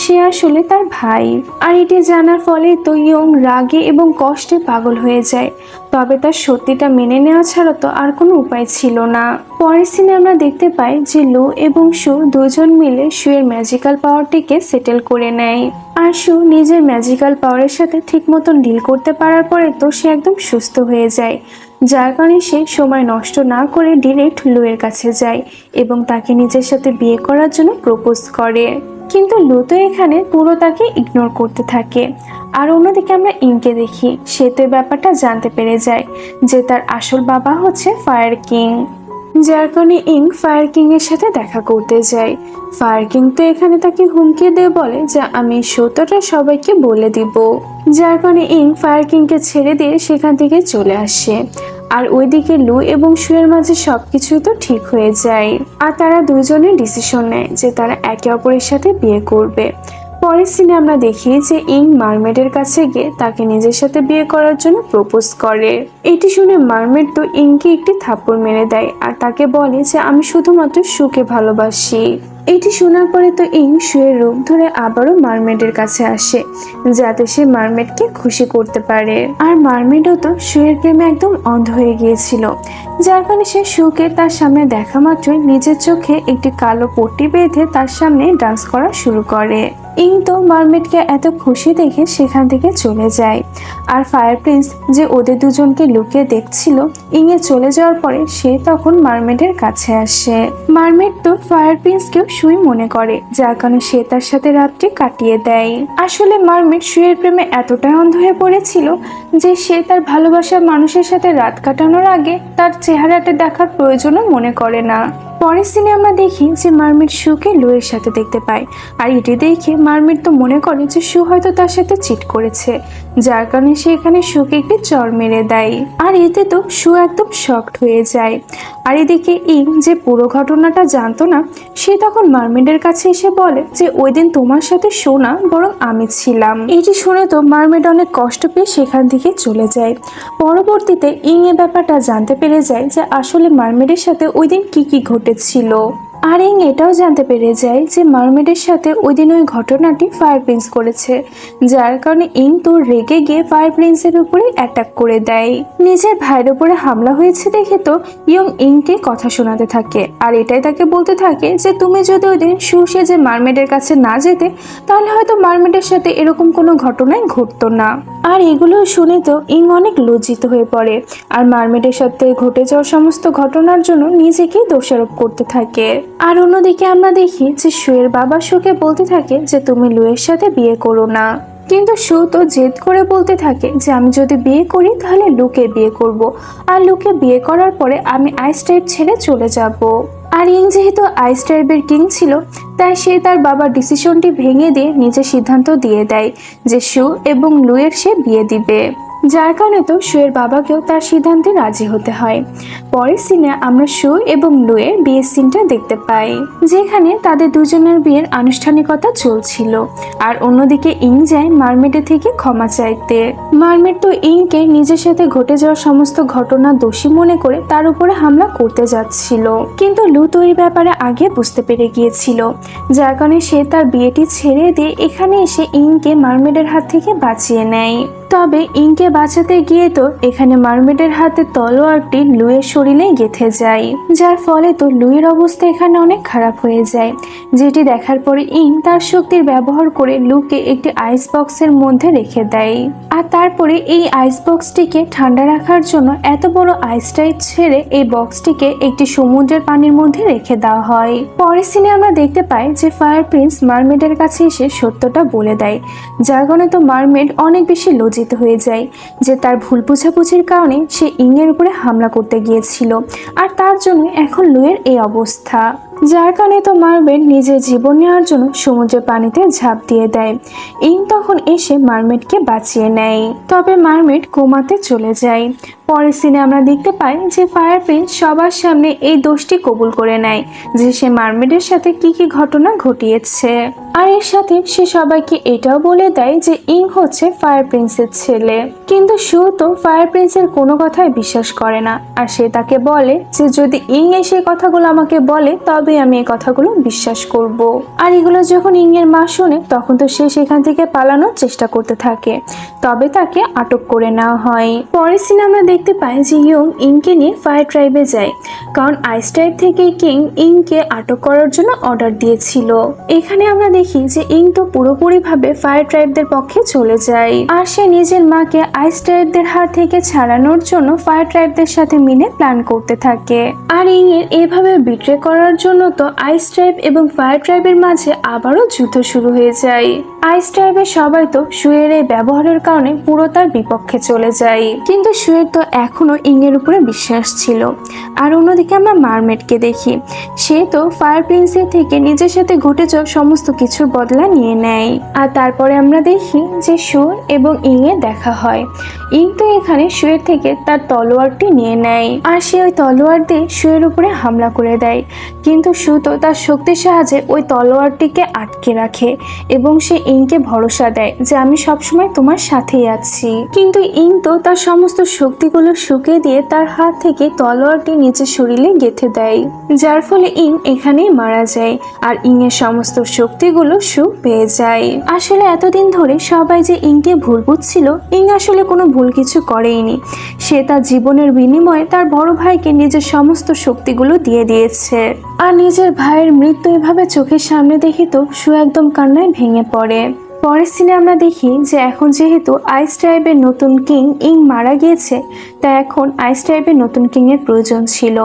A: সে আসলে তার ভাই। আর এটি জানার ফলে তো ইয়ং রাগে এবং কষ্টে পাগল হয়ে যায়, তবে তার সত্যিটা মেনে নেওয়া ছাড়া তো আর কোনো উপায় ছিল না। পরের সিনে আমরা দেখতে পাই যে লু এবং শু দুজন মিলে শুয়ের ম্যাজিক্যাল পাওয়ারটিকে সেটেল করে নেয়। আর শু নিজের ম্যাজিক্যাল পাওয়ারের সাথে ঠিক মতন ডিল করতে পারার পরে তো সে একদম সুস্থ হয়ে যায়, যার কারণে সে সময় নষ্ট না করে ডিরেক্ট লুয়ের কাছে যায় এবং তাকে নিজের সাথে বিয়ে করার জন্য প্রপোজ করে। কিন্তু লু তো এখানে পুরো তাকে ইগনোর করতে থাকে। আর অন্যদিকে আমরা ইংকে দেখি, সে তো ব্যাপারটা জানতে পেরে যায় যে তার আসল বাবা হচ্ছে ফায়ার কিং, যার কারণে ইং ফায়ার কিং এর সাথে দেখা করতে যায়। ফায়ার কিং তো এখানে তাকে হুমকি দিয়ে বলে যে আমি সত্যটা সবাইকে বলে দিব, যার কারণে ইং ফায়ার কিংকে ছেড়ে দিয়ে সেখান থেকে চলে আসে। আর ওইদিকে লু এবং শুয়ের মাঝে সবকিছুই তো ঠিক হয়ে যায়, আর তারা দুজনে ডিসিশন নেয় যে তারা একে অপরের সাথে বিয়ে করবে। পরের সিনে আমরা দেখি যে ইং মারমেডের কাছে গিয়ে তাকে নিজের সাথে বিয়ে করার জন্য প্রপোজ করে। এটি শুনে মারমেড তো ইংকে একটি থাপ্পড় মেরে দেয় আর তাকে বলে যে আমি শুধুমাত্র শুকে ভালোবাসি। এটি শোনার পরে তো ইং শুয়ের রূপ ধরে আবারও মারমেডের কাছে আসে যাতে সে মারমেডকে খুশি করতে পারে। আর মারমেডও তো শুয়ের প্রেমে একদম অন্ধ হয়ে গিয়েছিল, যার কারণে সে শুকে তার সামনে দেখা মাত্রই নিজের চোখে একটি কালো পট্টি বেঁধে তার সামনে ডান্স করা শুরু করে। ইং তো মারমেডকে এত খুশি দেখে সেখান থেকে চলে যায়। আর ফায়ার প্রিন্স যে ওদের দুজনকে লুকিয়ে দেখছিল ইং এ চলে যাওয়ার পরে সে তখন মারমেডের কাছে আসে। মারমেড তো ফায়ার প্রিন্সকেও শুই মনে করে, যার কারণে সে তার সাথে রাত্রি কাটিয়ে দেয়। আসলে মারমেড শুয়ের প্রেমে এতটাই অন্ধ হয়ে পড়েছিল যে সে তার ভালোবাসার মানুষের সাথে রাত কাটানোর আগে তার চেহারাটা দেখার প্রয়োজনও মনে করে না। পরের সিনে আমরা দেখি যে মারমেড শুকে লুয়ের সাথে দেখতে পায়, আর এটি দেখে মারমেড তো মনে করে যে শু হয়তো তার সাথে চিট করেছে, যার কারণে সে এখানে শুকে একটি চর মেরে দেয়। আর এতে তো শু একদম শকড হয়ে যায়। আর এদিকে ইং যে পুরো ঘটনাটা জানতো না, সে তখন মারমেডের কাছে এসে বলে যে ওই দিন তোমার সাথে শো না বরং আমি ছিলাম। এটি শুনে তো মারমেড অনেক কষ্ট পেয়ে সেখান থেকে চলে যায়। পরবর্তীতে ইং এ ব্যাপারটা জানতে পেরে যায় যে আসলে মারমেডের সাথে ওই দিন কি কি ঘটেছিল। আর ইং এটাও জানতে পেরে যায় যে মার্মেডের সাথে ওই দিন ওই ঘটনাটি ফায়ার প্রিন্স করেছে, যার কারণে ইং তো রেগে গিয়ে ফায়ার প্রিন্সের উপরে অ্যাটাক করে দেয়। নিজের ভাইয়ের উপরে হামলা হয়েছে দেখে তো ইয়ং ইংকে কথা শোনাতে থাকে, আর এটাই তাকে বলতে থাকে যে তুমি যদি ওই দিন শু সেজে মার্মেডের কাছে না যেতে তাহলে হয়তো মার্মেডের সাথে এরকম কোনো ঘটনাই ঘটতো না। আর এগুলো শুনে তো ইং অনেক লজ্জিত হয়ে পড়ে, আর মার্মেডের সাথে ঘটে যাওয়ার সমস্ত ঘটনার জন্য নিজেকেই দোষারোপ করতে থাকে। আর অন্যদিকে আমরা দেখি যে শুয়ের বাবা শুকে বলতে থাকে যে তুমি লুয়ের সাথে বিয়ে করো না, কিন্তু শু তো জেদ করে বলতে থাকে যে আমি যদি বিয়ে করি তাহলে লুকে বিয়ে করব, আর লুকে বিয়ে করার পরে আমি আইস টাইপ ছেড়ে চলে যাব। আর ইং যেহেতু আইস টাইপের কিং ছিল, তাই সে তার বাবার ডিসিশনটি ভেঙে দিয়ে নিজের সিদ্ধান্ত দিয়ে দেয় যে শু এবং লুয়ের সে বিয়ে দিবে, যার কারণে তো শুয়ের বাবাকেও তার সিদ্ধান্তে রাজি হতে হয়। পরের সিনে আমরা শু এবং লুয়ের বিয়ের সিনটা দেখতে পাই, যেখানে তাদের দুজনের বিয়ের আনুষ্ঠানিকতা চলছিল। আর অন্যদিকে ইং যায় মার্মেডের থেকে ক্ষমা চাইতে। মার্মেড তো ইংকে নিজের সাথে ঘটে যাওয়া সমস্ত ঘটনা দোষী মনে করে তার উপরে হামলা করতে যাচ্ছিল, কিন্তু লু তো এই ব্যাপারে আগে বুঝতে পেরে গিয়েছিল, যার কারণে সে তার বিয়েটি ছেড়ে দিয়ে এখানে এসে ইংকে মার্মেডের হাত থেকে বাঁচিয়ে নেয়। তবে ইংকে বাঁচাতে গিয়ে তো এখানে মার্মেডের হাতে তলোয়ারটি লুয়ের শরীরে গেঁথে যায়, যার ফলে তো লুয়ের অবস্থা এখানে অনেক খারাপ হয়ে যায়, যেটি দেখার পরে ইং তার শক্তির ব্যবহার করে লুকে একটি আইস বক্সের মধ্যে রেখে দেয়। আর তারপরে এই আইস বক্সটিকে ঠান্ডা রাখার জন্য এত বড় আইস টাইপ ছেড়ে এই বক্সটিকে একটি সমুদ্রের পানির মধ্যে রেখে দেওয়া হয়। পরের সিনে আমরা দেখতে পাই যে ফায়ার প্রিন্স মার্মেডের কাছে এসে সত্যটা বলে দেয়, যার কারণে তো মার্মেড অনেক বেশি লজ্জিত হয়ে যায় যে তার ভুল বোঝাবুঝির কারণে সে ইং এর উপরে হামলা করতে গিয়েছিল, আর তার জন্য এখন লুয়ের এই অবস্থা, যার কারণে তো মার্মেড নিজের জীবন নেওয়ার জন্য সমুদ্রের পানিতে ঝাঁপ দিয়ে দেয়। ইং তখন এসে মার্মেডকে বাঁচিয়ে নেয়, তবে মার্মেড কোমাতে চলে যায়। পরের সিনে আমরা দেখতে পাই যে ফায়ার প্রিন্স সবার সামনে এই দোষটি কবুল করে নেয় যে সে মার্মেডের সাথে কি কি ঘটনা ঘটিয়েছে, আর এর সাথে সে সবাইকে এটাও বলে দেয় যে ইং হচ্ছে ফায়ার প্রিন্সের ছেলে। কিন্তু শু তো ফায়ার প্রিন্সের কোনো কথাই বিশ্বাস করে না, আর সে তাকে বলে যে যদি ইং এসে কথাগুলো আমাকে বলে তবে আমি এই কথাগুলো বিশ্বাস করব। আর এগুলো যখন ইং এর মা শুনে তখন তো সে সেখান থেকে পালানোর চেষ্টা করতে থাকে, তবে তাকে আটক করে নেওয়া হয়। পরের সিনে আমরা দেখতে পাই যে ইয়ং ইংকে নিয়ে ফায়ার ট্রাইবে যায়, কারণ আইস ট্রাইব থেকে কিং ইংকে আটক করার জন্য অর্ডার দিয়েছিল। এখানে আমরা দেখি যে ইং তো পুরোপুরিভাবে ফায়ার ট্রাইবদের পক্ষে চলে যায়, আর সে নিজের মাকে আইস ট্রাইবদের হাত থেকে ছাড়ানোর জন্য ফায়ার ট্রাইবদের সাথে মিলে প্ল্যান করতে থাকে। আর ইং এর এভাবে বিট্রে করার জন্য তো আইস ট্রাইব এবং ফায়ার ট্রাইবের মাঝে আবারও যুদ্ধ শুরু হয়ে যায়। আইস ট্রাইবের সবাই তো শুয়ের এই ব্যবহারের কারণে পুরো তার বিপক্ষে চলে যায়, কিন্তু শুয়ের তো এখনো ইং এর উপরে বিশ্বাস ছিল। আর অন্যদিকে আমরা মার্মেডকে দেখি, সে তো ফায়ার প্রিন্সের থেকে নিজের সাথে ঘটে যাওয়া সমস্ত কিছুর বদলা নিয়ে নেয়। আর তারপরে আমরা দেখি যে শু এবং ইং এর দেখা হয়। ইং তো এখানে শুয়ের থেকে তার তলোয়ারটি নিয়ে নেয়, আর সে ওই তলোয়ার দিয়ে শুয়ের উপরে হামলা করে দেয়, কিন্তু শু তো তার শক্তির সাহায্যে ওই তলোয়ারটিকে আটকে রাখে এবং সে ইংকে ভরসা দেয় যে আমি সবসময় তোমার সাথেই আছি। কিন্তু ইং তো তার সমস্ত শক্তিগুলো শুকিয়ে দিয়ে তার হাত থেকে তলোয়ারটি নিচের শরীরে গেঁথে দেয়, যার ফলে ইং এখানেই মারা যায়, আর ইং এর সমস্ত শক্তিগুলো শু পেয়ে যায়। আসলে এতদিন ধরে সবাই যে ইংকে ভুল বুঝছিল, ইং আসলে কোনো ভুল কিছু করেইনি। সে তার জীবনের বিনিময়ে তার বড় ভাইকে নিজের সমস্ত শক্তিগুলো দিয়ে দিয়েছে। আর নিজের ভাইয়ের মৃত্যু এভাবে চোখের সামনে দেখে তো শু একদম কান্নায় ভেঙে পড়ে। পরের সিনে আমরা দেখি যে এখন যেহেতু আইস ট্রাইবের নতুন কিং ইং মারা গিয়েছে, তাই এখন আইস ট্রাইবের নতুন কিং এর প্রয়োজন ছিল,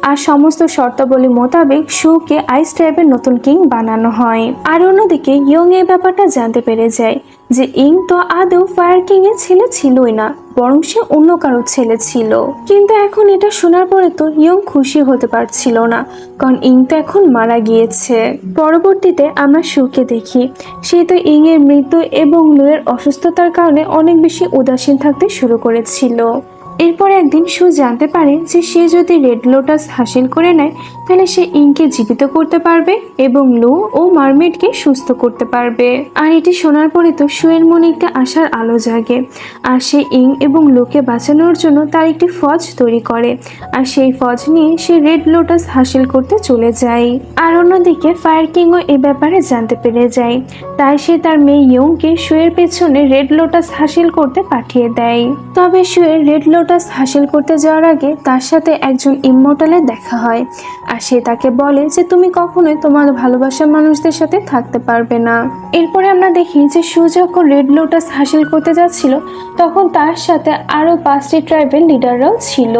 A: আর সমস্ত শর্তাবলী মোতাবেক শুকে আইস ট্রাইবের নতুন কিং বানানো হয়। আর অন্যদিকে ইয়ং এই ব্যাপারটা জানতে পেরে যায় যে ইং তো আদৌ ফায়ার কিং এর ছেলে ছিলই না, বরং সে অন্য কারো ছেলে ছিল। কিন্তু এখন এটা শোনার পরে তো ইয়ং খুশি হতে পারছিল না, কারণ ইং তো এখন মারা গিয়েছে। পরবর্তীতে আমরা শুকে দেখি, সে তো ইং এর মৃত্যু এবং লুয়ের অসুস্থতার কারণে অনেক বেশি উদাসীন থাকতে শুরু করেছিল। এরপর একদিন শু জানতে পারে যে সে যদি রেড লোটাস হাসিল করে নেয় তাহলে সে ইংকে জীবিত করতে পারবে এবং লু ও মারমেডকে সুস্থ করতে পারবে। আর এটি শোনার পরে তো শুয়ের মনে একটা আশার আলো জাগে, আর সে ইং এবং লুকে বাঁচানোর জন্য তার একটি ফৌজ তৈরি করে, আর সেই ফৌজ নিয়ে সে রেড লোটাস হাসিল করতে চলে যায়। আর অন্যদিকে ফায়ার কিংও এ ব্যাপারে জানতে পেরে যায়, তাই সে তার মেয়ে ইয়ংকে শুয়ের পেছনে রেড লোটাস হাসিল করতে পাঠিয়ে দেয়। তবে শুয়ের রেড লোটাস হাসিল করতে যাওয়ার আগে তার সাথে একজন ইমমর্টালের দেখা হয়, আর সে তাকে বলে যে তুমি কখনোই তোমার ভালোবাসার মানুষদের সাথে থাকতে পারবে না। এরপরে আমরা দেখি যে শু যখন রেড লোটাস হাসিল করতে যাচ্ছিল তখন তার সাথে আরো 5টি ট্রাইবের লিডাররাও ছিল,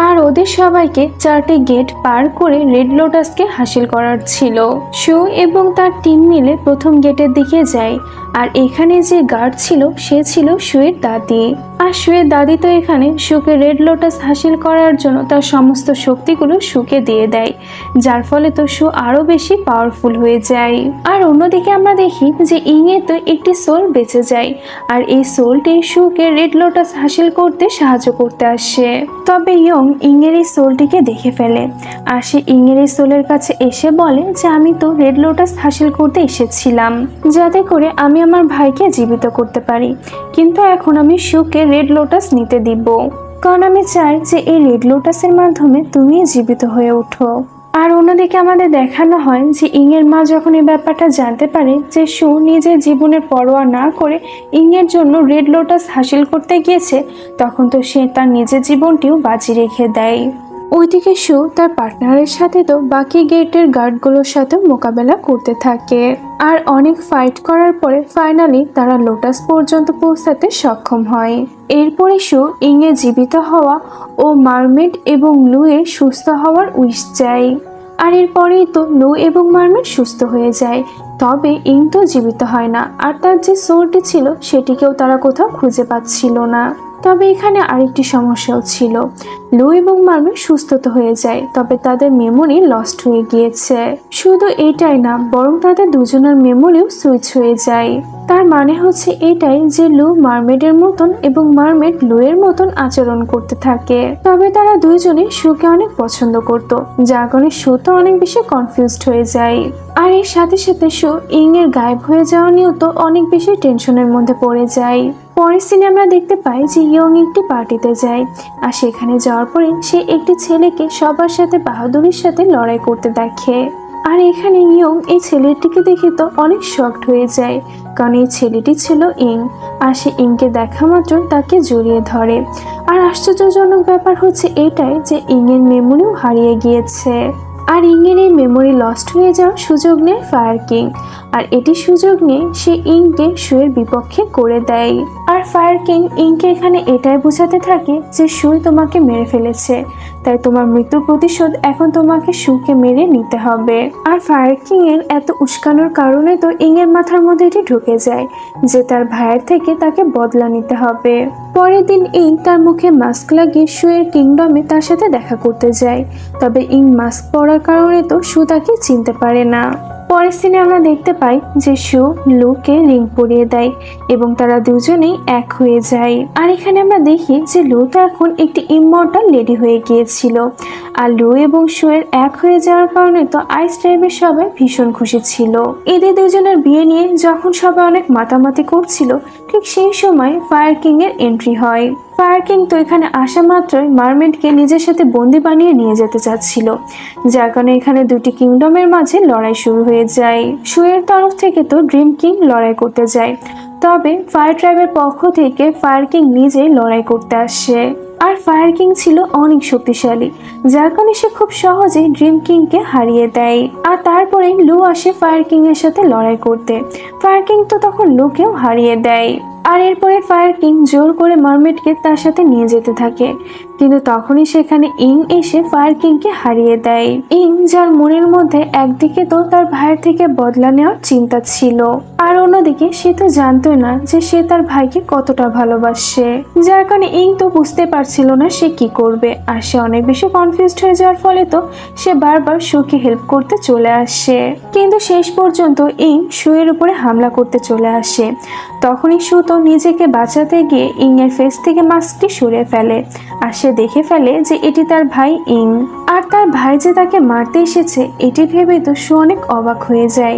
A: আর ওদের সবাইকে 4টি গেট পার করে রেড লোটাসকে হাসিল করার ছিল। শু এবং তার টিম মিলে প্রথম গেটের দিকে যায়, আর এখানে যে গার্ড ছিল সে ছিল শুয়ের দাদি। আর শুয়ের দাদি তো এখানে শুকে রেড লোটাস হাসিল করার জন্য তার সমস্ত শক্তিগুলো শুকে দিয়ে দেয়, যার ফলে তো শু আরো বেশি পাওয়ারফুল হয়ে যায়। আর অন্যদিকে আমরা দেখি যে ইংয়ে তো একটি সোল বেঁচে যায়, আর এই সোলটি শুকে রেড লোটাস হাসিল করতে সাহায্য করতে আসে। তবে ইয়ং ইংয়ের এই সোলটিকে দেখে ফেলে, আর সে ইংয়ের এই সোলের কাছে এসে বলে যে আমি তো রেড লোটাস হাসিল করতে এসেছিলাম যাতে করে আমি আমার ভাইকে জীবিত করতে পারি, কিন্তু এখন আমি শুকে রেড লোটাস নিতে দিব, কারণ আমি চাই যে এই রেড লোটাসের মাধ্যমে তুমি জীবিত হয়ে ওঠো। আর অন্যদিকে আমাদের দেখানো হয় যে ইংয়ের মা যখন এই ব্যাপারটা জানতে পারে যে শু নিজের জীবনের পরোয়া না করে ইংয়ের জন্য রেড লোটাস হাসিল করতে গিয়েছে, তখন তো সে তার নিজের জীবনটিও বাজি রেখে দেয়। ওইদিকে শু তার পার্টনারের সাথে তো বাকি গেটের গার্ডগুলোর সাথে মোকাবেলা করতে থাকে, আর অনেক ফাইট করার পরে ফাইনালি তারা লোটাস পর্যন্ত পৌঁছাতে সক্ষম হয়। এরপরে শু ইংয়ে জীবিত হওয়া ও মারমেড এবং লুয়ে সুস্থ হওয়ার উইশ চায়, আর এরপরেই তো লু এবং মারমেড সুস্থ হয়ে যায়। তবে ইং তো জীবিত হয় না, আর তার যে সোলটি ছিল সেটিকেও তারা কোথাও খুঁজে পাচ্ছিল না। তবে এখানে আরেকটি সমস্যাও ছিল, লু এবং মারমেড সুস্থ তো হয়ে যায়, তবে তাদের মেমোরি লস্ট হয়ে গিয়েছে। শুধু এটাই না, বরং তাদের দুজনের মেমোরিও সুইচ হয়ে যায়। তার মানে হচ্ছে এটাই যে লু মারমেডের মতন এবং মারমেড লুয়ের মতন আচরণ করতে থাকে। তবে তারা দুইজনে শুকে অনেক পছন্দ করত, যার কারণে শু তো অনেক বেশি কনফিউজড হয়ে যায়। আর এর সাথে সাথে শু ইং এর গায়েব হয়ে যাওয়া নিয়েও তো অনেক বেশি টেনশনের মধ্যে পড়ে যায়। পরের সিনে আমরা দেখতে পাই যে ইয়ং একটি পার্টিতে যায়, আর সেখানে যাওয়ার পরে সে একটি ছেলেকে সবার সাথে বাহাদুরির সাথে লড়াই করতে দেখে। আর এখানে ইয়ং এই ছেলেটিকে দেখে তো অনেক শকড হয়ে যায়, কারণ এই ছেলেটি ছিল ইং, আর সে ইংকে দেখা মাত্র তাকে জড়িয়ে ধরে। আর আশ্চর্যজনক ব্যাপার হচ্ছে এটাই যে ইং এর মেমোরিও হারিয়ে গিয়েছে, আর ইংয়ের এই মেমোরি লস্ট হয়ে যাওয়ার সুযোগ নেয় ফায়ার কিং, আর এটি সুযোগ নিয়ে সে ইংকে শুয়ের বিপক্ষে করে দেয়। আর ফায়ার কিং ইংকে এখানে এটাই বোঝাতে থাকে যে শুই তোমাকে মেরে ফেলেছে, তাই তোমার মৃত্যুর প্রতিশোধ এখন তোমাকে শুকে মেরে নিতে হবে। আর ফায়ার কিং এর এত উস্কানোর কারণে তো ইংয়ের মাথার মধ্যে এটি ঢুকে যায় যে তার ভাইয়ের থেকে তাকে বদলা নিতে হবে। পরের দিন ইং তার মুখে মাস্ক লাগিয়ে শুয়ের কিংডমে তার সাথে দেখা করতে যায়, তবে ইং মাস্ক পরার কারণে তো শু তাকে চিনতে পারে না। পরের সিনে আমরা দেখতে পাই যে শু লুকে রিং পরিয়ে দেয় এবং তারা দুজনেই এক হয়ে যায়। আর এখানে আমরা দেখি যে লু তো এখন একটি ইমমর্টাল লেডি হয়ে গিয়েছিল, আর লু এবং শু এর এক হয়ে যাওয়ার কারণে তো আইস ট্রাইবের সবাই ভীষণ খুশি ছিল। এদের দুজনের বিয়ে নিয়ে যখন সবাই অনেক মাতামাতি করছিল, ঠিক সেই সময় ফায়ার কিং এর এন্ট্রি হয়। ফায়ার কিং তো এখানে আসা মাত্রই মারমেডকে নিজের সাথে বন্দি বানিয়ে নিয়ে যেতে চাচ্ছিল, যার কারণে এখানে দুটি কিংডমের মাঝে লড়াই শুরু হয়ে যায়। শুয়ের তরফ থেকে তো ড্রিম কিং লড়াই করতে যায়, তবে ফায়ার ট্রাইবের পক্ষ থেকে ফায়ার কিং নিজেই লড়াই করতে আসে। আর ফায়ার কিং ছিল অনেক শক্তিশালী, যার কারণে সে খুব সহজেই ড্রিম কিংকে হারিয়ে দেয়। আর তারপরে লু আসে ফায়ার কিং এর সাথে লড়াই করতে, ফায়ার কিং তো তখন লুকেও হারিয়ে দেয়। আর এরপরে ফায়ার কিং জোর করে মারমেডকে তার সাথে নিয়ে যেতে থাকে, কিন্তু তখনই সেখানে ইং এসে ফায়ার কিংকে হারিয়ে দেয়। ইং, যার মনের মধ্যে একদিকে তো তার ভাইয়ের থেকে বদলা নেওয়ার চিন্তা ছিল, আর অন্যদিকে সে তো জানতোই না যে সে তার ভাইকে কতটা ভালোবাসে, যার কারণে ইং তো বুঝতে পারছিল না সে কি করবে। আর সে অনেক বেশি কনফিউজড হয়ে যাওয়ার ফলে তো সে বারবার শুকে হেল্প করতে চলে আসে, কিন্তু শেষ পর্যন্ত ইং শুয়ের উপরে হামলা করতে চলে আসে। তখনই শু তো নিজেকে বাঁচাতে গিয়ে ইং এর ফেস থেকে মাস্কটি সরিয়ে ফেলে, আর সে দেখে ফেলে যে এটি তার ভাই ইং, আর তার ভাই যে তাকে মারতে এসেছে এটি ভেবে তো শু অনেক অবাক হয়ে যায়।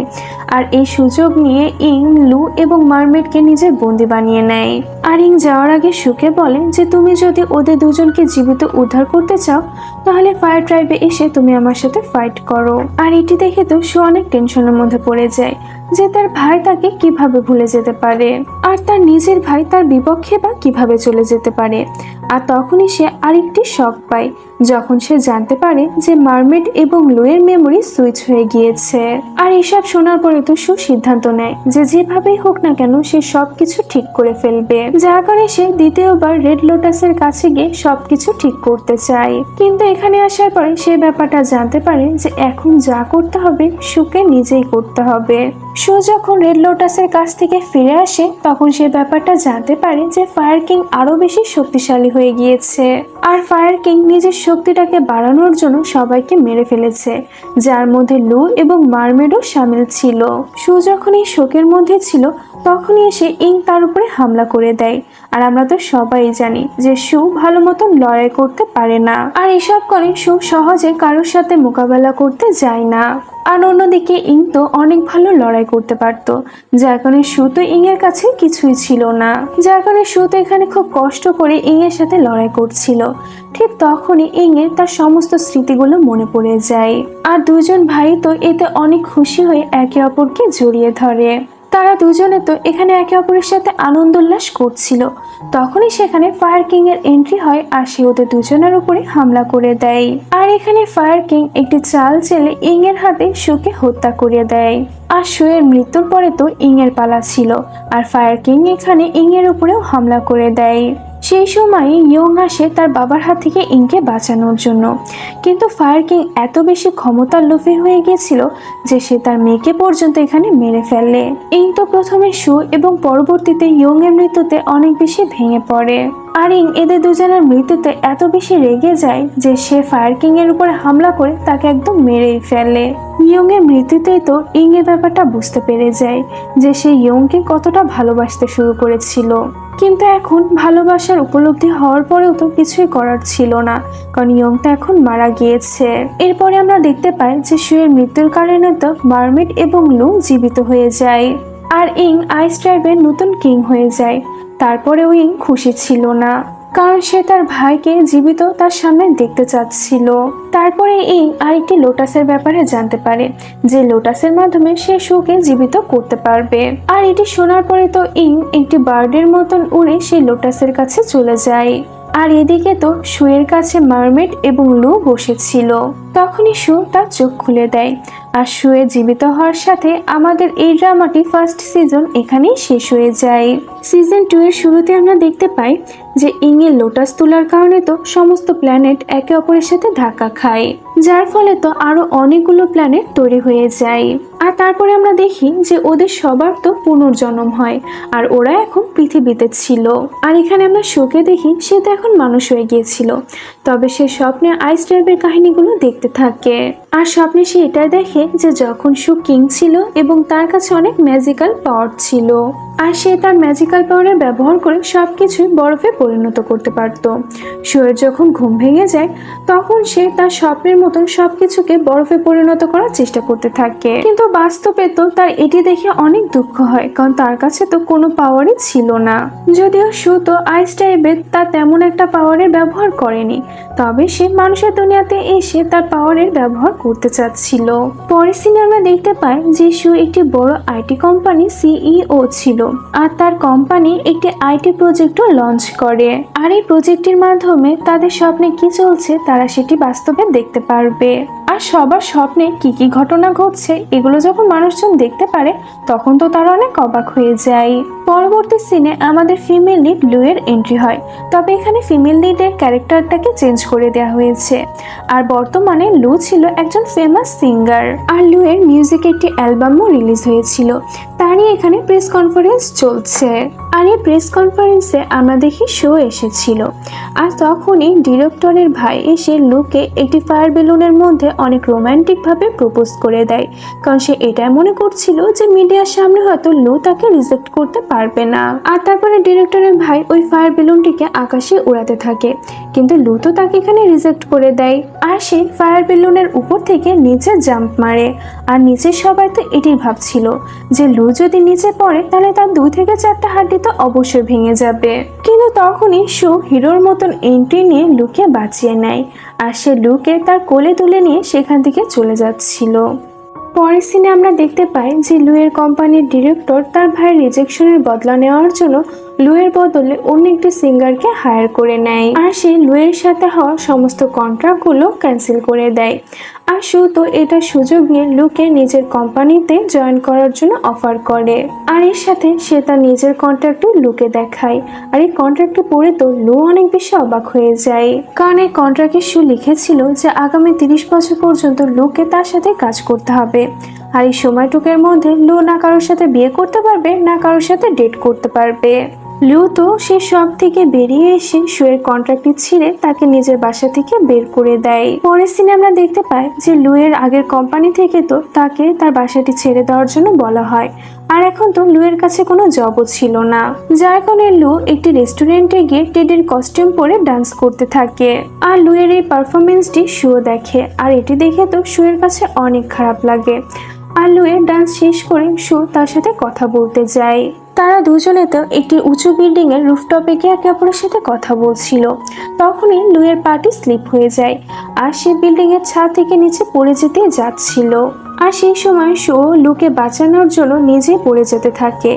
A: আর এই সুযোগ নিয়ে ইং লু এবং মারমেডকে নিজের বন্দি বানিয়ে নেয়। আর ইং যাওয়ার আগে শুকে বলে যে তুমি যদি ওদের দুজনকে জীবিত উদ্ধার করতে চাও তাহলে ফায়ার ট্রাইবে এসে তুমি আমার সাথে ফাইট করো। আর এটি দেখে তো শু অনেক টেনশনের মধ্যে পড়ে যায় যে তার ভাই তাকে কিভাবে ভুলে যেতে পারে, আর তার নিজের ভাই তার বিপক্ষে বা কিভাবে চলে যেতে পারে। আর তখনই সে আরেকটি শক পায় যখন সে জানতে পারে যে মারমেড এবং লুয়ের মেমোরি সুইচ হয়ে গিয়েছে। আর এসব শোনার পরে তো শু সিদ্ধান্ত নেয় যে যেভাবেই হোক না কেন সে সবকিছু ঠিক করে ফেলবে, যার কারণে সে দ্বিতীয়বার রেড লোটাসের কাছে গিয়ে সবকিছু ঠিক করতে চায়। কিন্তু এখানে আসার পরে সে ব্যাপারটা জানতে পারে যে এখন যা করতে হবে শুকে নিজেই করতে হবে। শু যখন রেড লোটাসের কাছ থেকে ফিরে আসে তখন সে ব্যাপারটা জানতে পারে যে ফায়ার কিং আরো বেশি শক্তিশালী হয়ে গিয়েছে, আর ফায়ার কিং নিজের শক্তিটাকে বাড়ানোর জন্য সবাইকে মেরে ফেলেছে, যার মধ্যে লু এবং মারমেডও সামিল ছিল। শু যখন এই শোকের মধ্যে ছিল তখনই এসে ইং তার উপরে হামলা করে দেয়। আর আমরা তো সবাই জানি যে শু ভালো মতন লড়াই করতে পারে না, আর এসব করে শু সহজে কারোর সাথে মোকাবেলা করতে যায় না। আর অন্যদিকে ইং তো অনেক ভালো লড়াই করতে পারত, যার কারণে শু তো ইং এর কাছে কিছুই ছিল না, যার কারণে শু তো এখানে খুব কষ্ট করে ইং এর সাথে লড়াই করছিল। ঠিক তখনই ইং এর তার সমস্ত স্মৃতিগুলো মনে পড়ে যায়, আর দুজন ভাই তো এতে অনেক খুশি হয়ে একে অপরকে জড়িয়ে ধরে। তারা দুজনে তো এখানে একে অপরের সাথে আনন্দ উল্লাস করছিল। তখনই সেখানে ফায়ার কিং এর এন্ট্রি হয় আর সে ওদের দুজনের উপরে হামলা করে দেয়। আর এখানে ফায়ার কিং একটি চাল চেলে ইং এর হাতে শুকে হত্যা করে দেয়। আর শুয়ের মৃত্যুর পরে তো ইং এর পালা ছিল, আর ফায়ার কিং এখানে ইং এর উপরেও হামলা করে দেয়। সেই সময় ইয়ং আসে তার বাবার হাত থেকে ইংকে বাঁচানোর জন্য, কিন্তু ফায়ার কিং এত বেশি ক্ষমতার লোভী হয়ে গিয়েছিল যে সে তার মেয়েকে পর্যন্ত এখানে মেরে ফেলে। ইং তো প্রথমে শু এবং পরবর্তীতে ইয়ং এর মৃত্যুতে অনেক বেশি ভেঙে পড়ে। আর ইং এদের দুজনের মৃত্যুতে এত বেশি রেগে যায় যে সে ফায়ার কিং এর উপরে হামলা করে তাকে একদম মেরেই ফেলে। ইয়ং এর মৃত্যুতেই তো ইং এর ব্যাপারটা বুঝতে পেরে যায় যে সে ইয়ংকে কতটা ভালোবাসতে শুরু করেছিল, কিন্তু এখন ভালোবাসার উপলব্ধি হওয়ার পরেও তো কিছুই করার ছিল না, কারণ ইয়ংটা এখন মারা গিয়েছে। এরপরে আমরা দেখতে পাই যে শুয়ের মৃত্যুর কারণে তো মারমেড এবং লু জীবিত হয়ে যায়, আর ইং আইস ট্রাইবের নতুন কিং হয়ে যায়। তারপরেও ইং খুশি ছিল না, কারণ সে তার ভাইকে জীবিত তার সামনে দেখতে চাচ্ছিল। তারপরে ইং আরেকটি লোটাসের ব্যাপারে জানতে পারে যে লোটাসের মাধ্যমে সে শুকে জীবিত করতে পারবে। আর এটি শোনার পরে তো ইং একটি বার্ডের মতন উড়ে সেই লোটাসের কাছে চলে যায়। আর এদিকে তো শুয়ের কাছে মারমেড এবং লু বসেছিল। তখনই শু তার চোখ খুলে দেয়, আর শুয়ে জীবিত হওয়ার সাথে আমাদের এই ড্রামাটি ফার্স্ট সিজন এখানেই শেষ হয়ে যায়। সিজন 2 এর শুরুতে আমরা দেখতে পাই যে ইং এর লোটাস তোলার কারণে তো সমস্ত প্ল্যানেট একে অপরের সাথে ধাক্কা খায়, যার ফলে তো আরো অনেকগুলো প্ল্যানেট তৈরি হয়ে যায়। আর তারপরে আমরা দেখি যে ওদের সবার তো পুনর্জন্ম হয়, আর ওরা এখন পৃথিবীতে ছিল। আর এখানে আমরা শোকে দেখি সে তো এখন মানুষ হয়ে গিয়েছিল, তবে সে স্বপ্নে আইস ট্রাইবের কাহিনীগুলো দেখতে থাকে। আর স্বপ্নে সে এটাই দেখে যে যখন শু কিং ছিল এবং তার কাছে অনেক ম্যাজিক্যাল পাওয়ার ছিল, আর সে তার ম্যাজিক্যাল পাওয়ারের ব্যবহার করে সবকিছুই বরফে পরিণত করতে পারত। শুয়ের যখন ঘুম ভেঙে যায় তখন সে তার স্বপ্নের মতন সবকিছুকে বরফে পরিণত করার চেষ্টা করতে থাকে, কিন্তু বাস্তবে তো তার এটি দেখে অনেক দুঃখ হয়, কারণ তার কাছে তো কোনো পাওয়ারই ছিল না। যদিও শু তো আইস টাইপের তার তেমন একটা পাওয়ারের ব্যবহার করেনি, তবে সে মানুষের দুনিয়াতে এসে তার পাওয়ারের ব্যবহার করতে চাচ্ছিল। পরের সিনে আমরা দেখতে পাই যে শু একটি বড় আইটি কোম্পানি সিইও ছিল, আর তার কোম্পানি একটি আইটি প্রজেক্টও লঞ্চ করে। আর এই প্রজেক্টের মাধ্যমে তাদের স্বপ্নে কি চলছে তারা সেটি বাস্তবে দেখতে পারবে। আর সবার স্বপ্নে কি কি ঘটনা ঘটছে এগুলো যখন মানুষজন দেখতে পারে তখন তো তারা অনেক অবাক হয়ে যায়। পরবর্তী সিনে আমাদের ফিমেল লিড লুয়ের এন্ট্রি হয়, তবে এখানে ফিমেল লিডের ক্যারেক্টারটাকে চেঞ্জ করে দেওয়া হয়েছে। আর বর্তমানে লু ছিল একজন ফেমাস সিঙ্গার, আর লুয়ের মিউজিক একটি অ্যালবামও রিলিজ হয়েছিল, তারই এখানে প্রেস কনফারেন্স চলছে। আর এই প্রেস কনফারেন্সে আমরা দেখি শো এসেছিল, আর তখনই ডিরেক্টরের ভাই এসে লুকে একটি ফায়ার বেলুনের মধ্যে অনেক রোমান্টিকভাবে প্রপোজ করে দেয়, কারণ সে এটাই মনে করছিল যে মিডিয়ার সামনে হয়তো লু তাকে রিজেক্ট করতে পারবে না। আর তারপরে ডিরেক্টরের ভাই ওই ফায়ার বেলুনটিকে আকাশে উড়াতে থাকে, কিন্তু লু তো তাকে এখানে রিজেক্ট করে দেয়। আর সে ফায়ার বেলুনের উপর থেকে নিচে জাম্প মারে, আর নিচে সবাই তো এটাই ভাবছিল যে লু যদি নিচে পড়ে তাহলে তার 2 থেকে 4টা হাড্ডি তো অবশ্যই ভেঙে যাবে। কিন্তু তখনই শো হিরোর মতন এন্ট্রি নিয়ে লুকে বাঁচিয়ে নেয়, আর সে লুকে তার কোলে তুলে নিয়ে সেখান থেকে চলে যাচ্ছিল। পরের সিনে আমরা দেখতে পাই যে লুয়ের কোম্পানির ডিরেক্টর তার ভাইয়ের রিজেকশনের বদলা নেওয়ার জন্য লুয়ের বদলে অন্য একটি সিঙ্গারকে হায়ার করে নেয়, আর সে লুয়ের সাথে হওয়া সমস্ত কন্ট্রাক্টগুলো ক্যান্সেল করে দেয়। আর শু তো এটা সুযোগ নিয়ে লুকে নিজের কোম্পানিতে জয়েন করার জন্য অফার করে, আর এর সাথে সে তার নিজের কন্ট্রাক্টও লুকে দেখায়। আর এই কন্ট্রাক্টে পড়ে তো লু অনেক বেশি অবাক হয়ে যায়, কারণ এই কন্ট্রাক্টে শু লিখেছিল যে আগামী 30 বছর পর্যন্ত লুকে তার সাথে কাজ করতে হবে, আর এই সময়টুকের মধ্যে লু না কারোর সাথে বিয়ে করতে পারবে না কারোর সাথে ডেট করতে পারবে। লু তো সে সব থেকে বেরিয়ে এসে শুয়ের কন্ট্রাক্টটি ছিঁড়ে তাকে নিজের বাসা থেকে বের করে দেয়। পরের সিনে আমরা দেখতে পাই যে লুয়ের আগের কোম্পানি থেকে তো তাকে তার বাসাটি ছেড়ে দেওয়ার জন্য বলা হয়, আর এখন তো লুয়ের কাছে কোনো জবও ছিল না, যার কারণে লু একটি রেস্টুরেন্টে গিয়ে টেডির কস্টিউম পরে ডান্স করতে থাকে। আর লুয়ের এই পারফরমেন্সটি শুও দেখে, আর এটি দেখে তো শুয়ের কাছে অনেক খারাপ লাগে। আর লুয়ের ডান্স শেষ করে শু তার সাথে কথা বলতে যায়। তারা দুজনে তো একটি উঁচু বিল্ডিং এর রুফটপে গিয়ে একে অপরের সাথে কথা বলছিল, তখনই লুয়ের পাটি স্লিপ হয়ে যায়, আর সে বিল্ডিং এর ছাদ থেকে নিচে পড়ে যেতে যাচ্ছিল। আর সেই সময় শো লুকে বাঁচানোর জন্য নিজে পড়ে যেতে থাকে,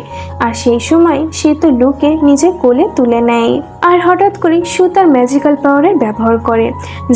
A: আর সেই সময় সে তো লুকে নিজে কোলে তুলে নেয়। আর হঠাৎ করে শু তার ম্যাজিক্যাল পাওয়ারের ব্যবহার করে,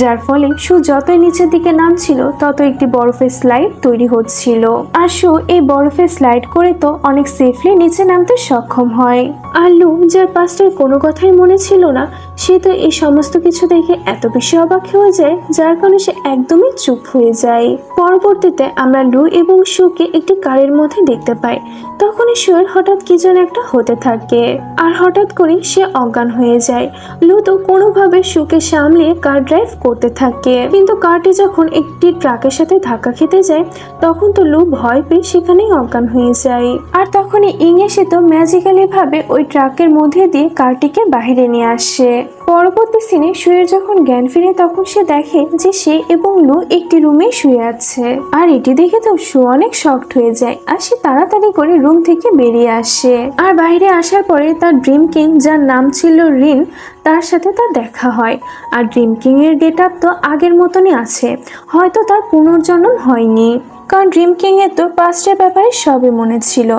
A: যার ফলে শু যতই নিচের দিকে নামছিল তত একটি বরফের স্লাইড তৈরি হচ্ছিল, আর শু এই বরফের স্লাইড করে তো অনেক সেফলি নিচে নামতে সক্ষম হয়। আর লু, যার পাস্টের কোনো কথাই মনে ছিল না, সে তো এই সমস্ত কিছু দেখে এত বেশি অবাক হয়ে যায়, যার কারণে সে একদমই চুপ হয়ে যায়। পরবর্তীতে আমরা লু এবং শুকে একটি কারের মধ্যে দেখতে পাই, তখনই শুয়ের হঠাৎ কি যেন একটা হতে থাকে, আর হঠাৎ করে সে অজ্ঞান হয়ে যায়। লু তো কোনোভাবে শুকে সামলিয়ে কার ড্রাইভ করতে থাকে, কিন্তু কারটি যখন একটি ট্রাকের সাথে ধাক্কা খেতে যায় তখন তো লু ভয় পেয়ে সেখানেই অজ্ঞান হয়ে যায়। আর তখনই ইং এসে তো ম্যাজিক্যালি ভাবে ওই ট্রাকের মধ্যে দিয়ে কারটিকে বাহিরে নিয়ে আসে। পরবর্তী সিনে শুয়ের যখন জ্ঞান ফিরে তখন সে দেখে যে সে এবং লু একটি রুমে শুয়ে আছে, আর এটি দেখে তো শু অনেক শকড হয়ে যায়, আর সে তাড়াতাড়ি করে রুম থেকে বেরিয়ে আসে। আর বাইরে আসার পরে তার ড্রিম কিং, যার নাম ছিল রিন, তার সাথে তার দেখা হয়। আর ড্রিম কিং এর গেট আপ তো আগের মতনই আছে, হয়তো তার পুনর্জন্ম হয়নি, কারণ ড্রিম কিং এর তো পাস্টের ব্যাপারে সবই মনে ছিল।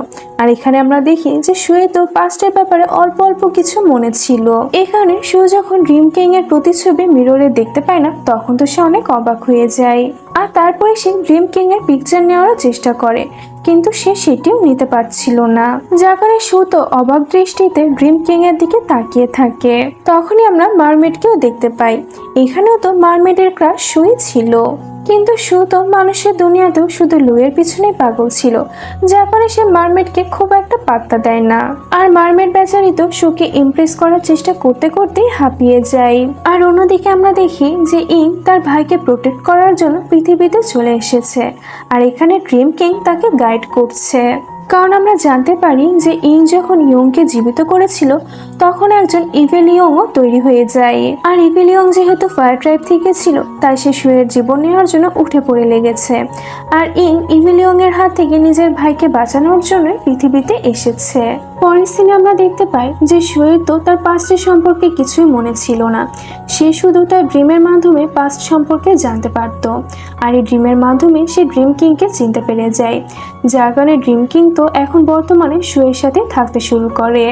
A: আর এখানে আমরা দেখি যে শুয়ে তো পাস্টের ব্যাপারে অল্প অল্প কিছু মনে ছিল। এখানে শু যখন ড্রিম কিং এর প্রতিচ্ছবি মিররে দেখতে পায় না তখন তো সে অনেক অবাক হয়ে যায়, আর তারপরে সে ড্রিম কিং এর পিকচার নেওয়ার চেষ্টা করে, কিন্তু সে সেটিও নিতে পারছিল না, যার কারণে শু তো অবাক দৃষ্টিতে ড্রিম কিং এর দিকে তাকিয়ে থাকে। তখনই আমরা মারমেডকেও দেখতে পাই, এখানেও তো মারমেডের ক্রাশ শুই ছিল, কিন্তু শু তো মানুষের দুনিয়াতেও শুধু লুয়ের পিছনে পাগল ছিল, যার কারণে সে মারমেডকে খুব একটা পাত্তা দেয় না। আর মারমেড বেচারি তো শুকে ইমপ্রেস করার চেষ্টা করতে করতেই হাঁপিয়ে যায়। আর অন্যদিকে আমরা দেখি যে ইং তার ভাইকে প্রোটেক্ট করার জন্য পৃথিবীতে চলে এসেছে, আর এখানে ড্রিম কিং তাকে গাইড করছে, কারণ আমরা জানতে পারি যে ইং যখন ইয়ংকে জীবিত করেছিল তখন একজন ইভিল ইয়ংও তৈরি হয়ে যায়। আর ইভিল ইয়ং যেহেতু ফায়ার ট্রাইব থেকে ছিল তাই সে শুয়ের জীবন নেওয়ার জন্য উঠে পড়ে লেগেছে, আর ইং ইভিল ইয়ং এর হাত থেকে নিজের ভাইকে বাঁচানোর জন্য পৃথিবীতে এসেছে। পরের সিনে আমরা দেখতে পাই যে শুয়ের তো তার পাস্টের সম্পর্কে কিছুই মনে ছিল না, সে শুধু তার ড্রিমের মাধ্যমে পাস্ট সম্পর্কে জানতে পারত, আর এই ড্রিমের মাধ্যমে সে ড্রিম কিংকে চিনতে পেরে যায়, যার কারণে ড্রিম কিং তো এখন বর্তমানে শুয়ের সাথে থাকতে শুরু করে।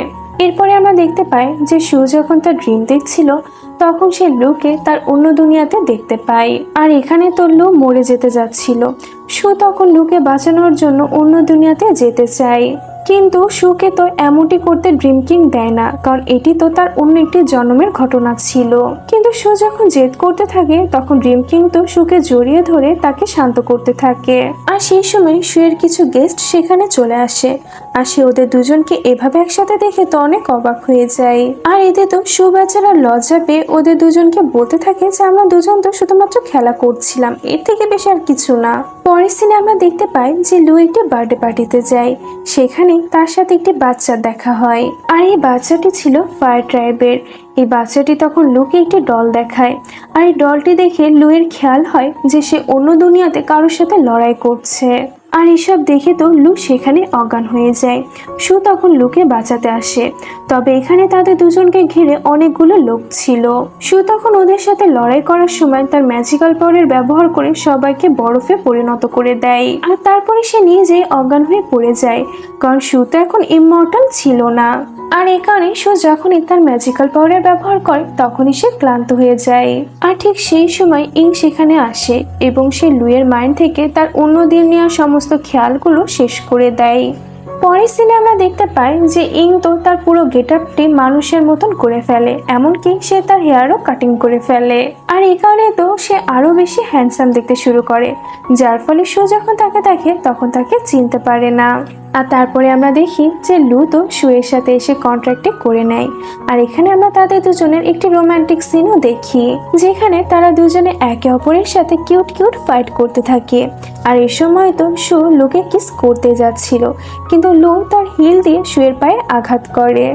A: এরপরে আমরা দেখতে পাই যে শু যখন তার ড্রিম দেখছিল তখন সে লুকে তার অন্য দুনিয়াতে দেখতে পায়, আর এখানে তো লু মরে যেতে যাচ্ছিল। শু তখন লুকে বাঁচানোর জন্য অন্য দুনিয়াতে যেতে চায়, কিন্তু সুকে তো এমনটি করতে ড্রিম কিং দেয় না, কারণ এটি তো তার অন্য একটি জন্মের ঘটনা ছিল। কিন্তু সু যখন জেদ করতে থাকে তখন ড্রিম কিং তো সুকে জড়িয়ে ধরে তাকে শান্ত করতে থাকে। আর সেই সময় সুয়ের কিছু গেস্ট সেখানে চলে আসে, আর সে ওদের দুজনকে এভাবে একসাথে দেখে তো অনেক অবাক হয়ে যায়। আর এতে তো সু বেচারা লজ্জা পেয়ে ওদের দুজনকে বলতে থাকে যে আমরা দুজন তো শুধুমাত্র খেলা করছিলাম, এর থেকে বেশি আর কিছু না। পরের সিনে আমরা দেখতে পাই যে লু একটি বার্থডে পার্টিতে যায়, সেখানে তার সাথে একটি বাচ্চার দেখা হয়। আর এই বাচ্চাটি ছিল ফায়ার ট্রাইবের। এই বাচ্চাটি তখন লুকে একটি ডল দেখায়, আর এই ডলটি দেখে লুয়ের খেয়াল হয় যে সে অন্য দুনিয়াতে কারোর সাথে লড়াই করছে। আর এসব দেখে তো লু সেখানে অজ্ঞান হয়ে যায়। সু তখন লুকে বাঁচাতে আসে, তবে এখানে তাদের দুজনকে ঘিরে অনেকগুলো লোক ছিল। সু তখন ওদের সাথে লড়াই করার সময় তার ম্যাজিক্যাল পাওয়ার ব্যবহার করে সবাইকে বরফে পরিণত করে দেয়, আর তারপরে সে নিজেই অজ্ঞান হয়ে পড়ে যায়, কারণ সু তো এখন ইমমর্টাল ছিল না। আর এই কারণে সু যখনই তার ম্যাজিক্যাল পাওয়ারের ব্যবহার করে তখনই সে ক্লান্ত হয়ে যায়। আর ঠিক সেই সময় ইং সেখানে আসে এবং সে লুয়ের মাইন্ড থেকে তার অন্য দিন নেওয়া সমস্ত খেয়ালগুলো শেষ করে দেয়। পরের সিনে আমরা দেখতে পাই যে ইং তো তার পুরো গেট আপটি মানুষের মতন করে ফেলে, এমনকি সে তার হেয়ারও কাটিং করে ফেলে। আর এই কারণে তো সে আরো বেশি হ্যান্ডসাম দেখতে শুরু করে, যার ফলে সু যখন তাকে দেখে তখন তাকে চিনতে পারে না। আর তারপরে আমরা দেখি যে লু তো সুয়ের সাথে এসে কন্ট্রাক্টে করে নেয়। আর এখানে আমরা তাদের দুজনের একটি রোমান্টিক সিনও দেখি, যেখানে তারা দুজনে একে অপরের সাথে কিউট কিউট ফাইট করতে থাকে। আর এই সময় তো সু লুকে কিস করতে যাচ্ছিল, কিন্তু লু তার হিল দিয়ে সুয়ের পায়ে আঘাত করে,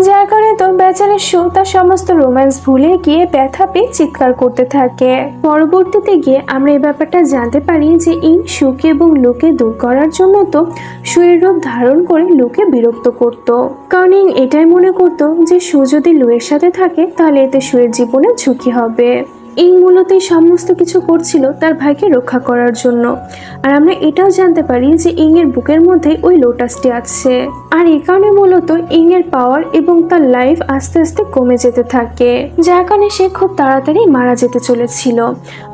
A: যার কারণে তো বেচারা সু তার সমস্ত রোম্যান্স ভুলে গিয়ে ব্যথা পেয়ে চিৎকার করতে থাকে। পরবর্তীতে গিয়ে আমরা এই ব্যাপারটা জানতে পারি যে ইং সুকে এবং লুকে দূর করার জন্য তো সুয়ের রূপ ধারণ করে লুকে বিরক্ত করত, কারণ ইং এটাই মনে করতো যে সু যদি লুয়ের সাথে থাকে তাহলে এতে সুয়ের জীবনে ঝুঁকি হবে। ইং মূলত এই সমস্ত কিছু করছিল তার ভাইকে রক্ষা করার জন্য। আর আমরা এটাও জানতে পারি যে ইং এর বুকের মধ্যে ওই লোটাসটি আছে, আর এই কারণে মূলত ইং এর পাওয়ার এবং তার লাইফ আস্তে আস্তে কমে যেতে থাকে, যার কারণে সে খুব তাড়াতাড়ি মারা যেতে চলেছিল।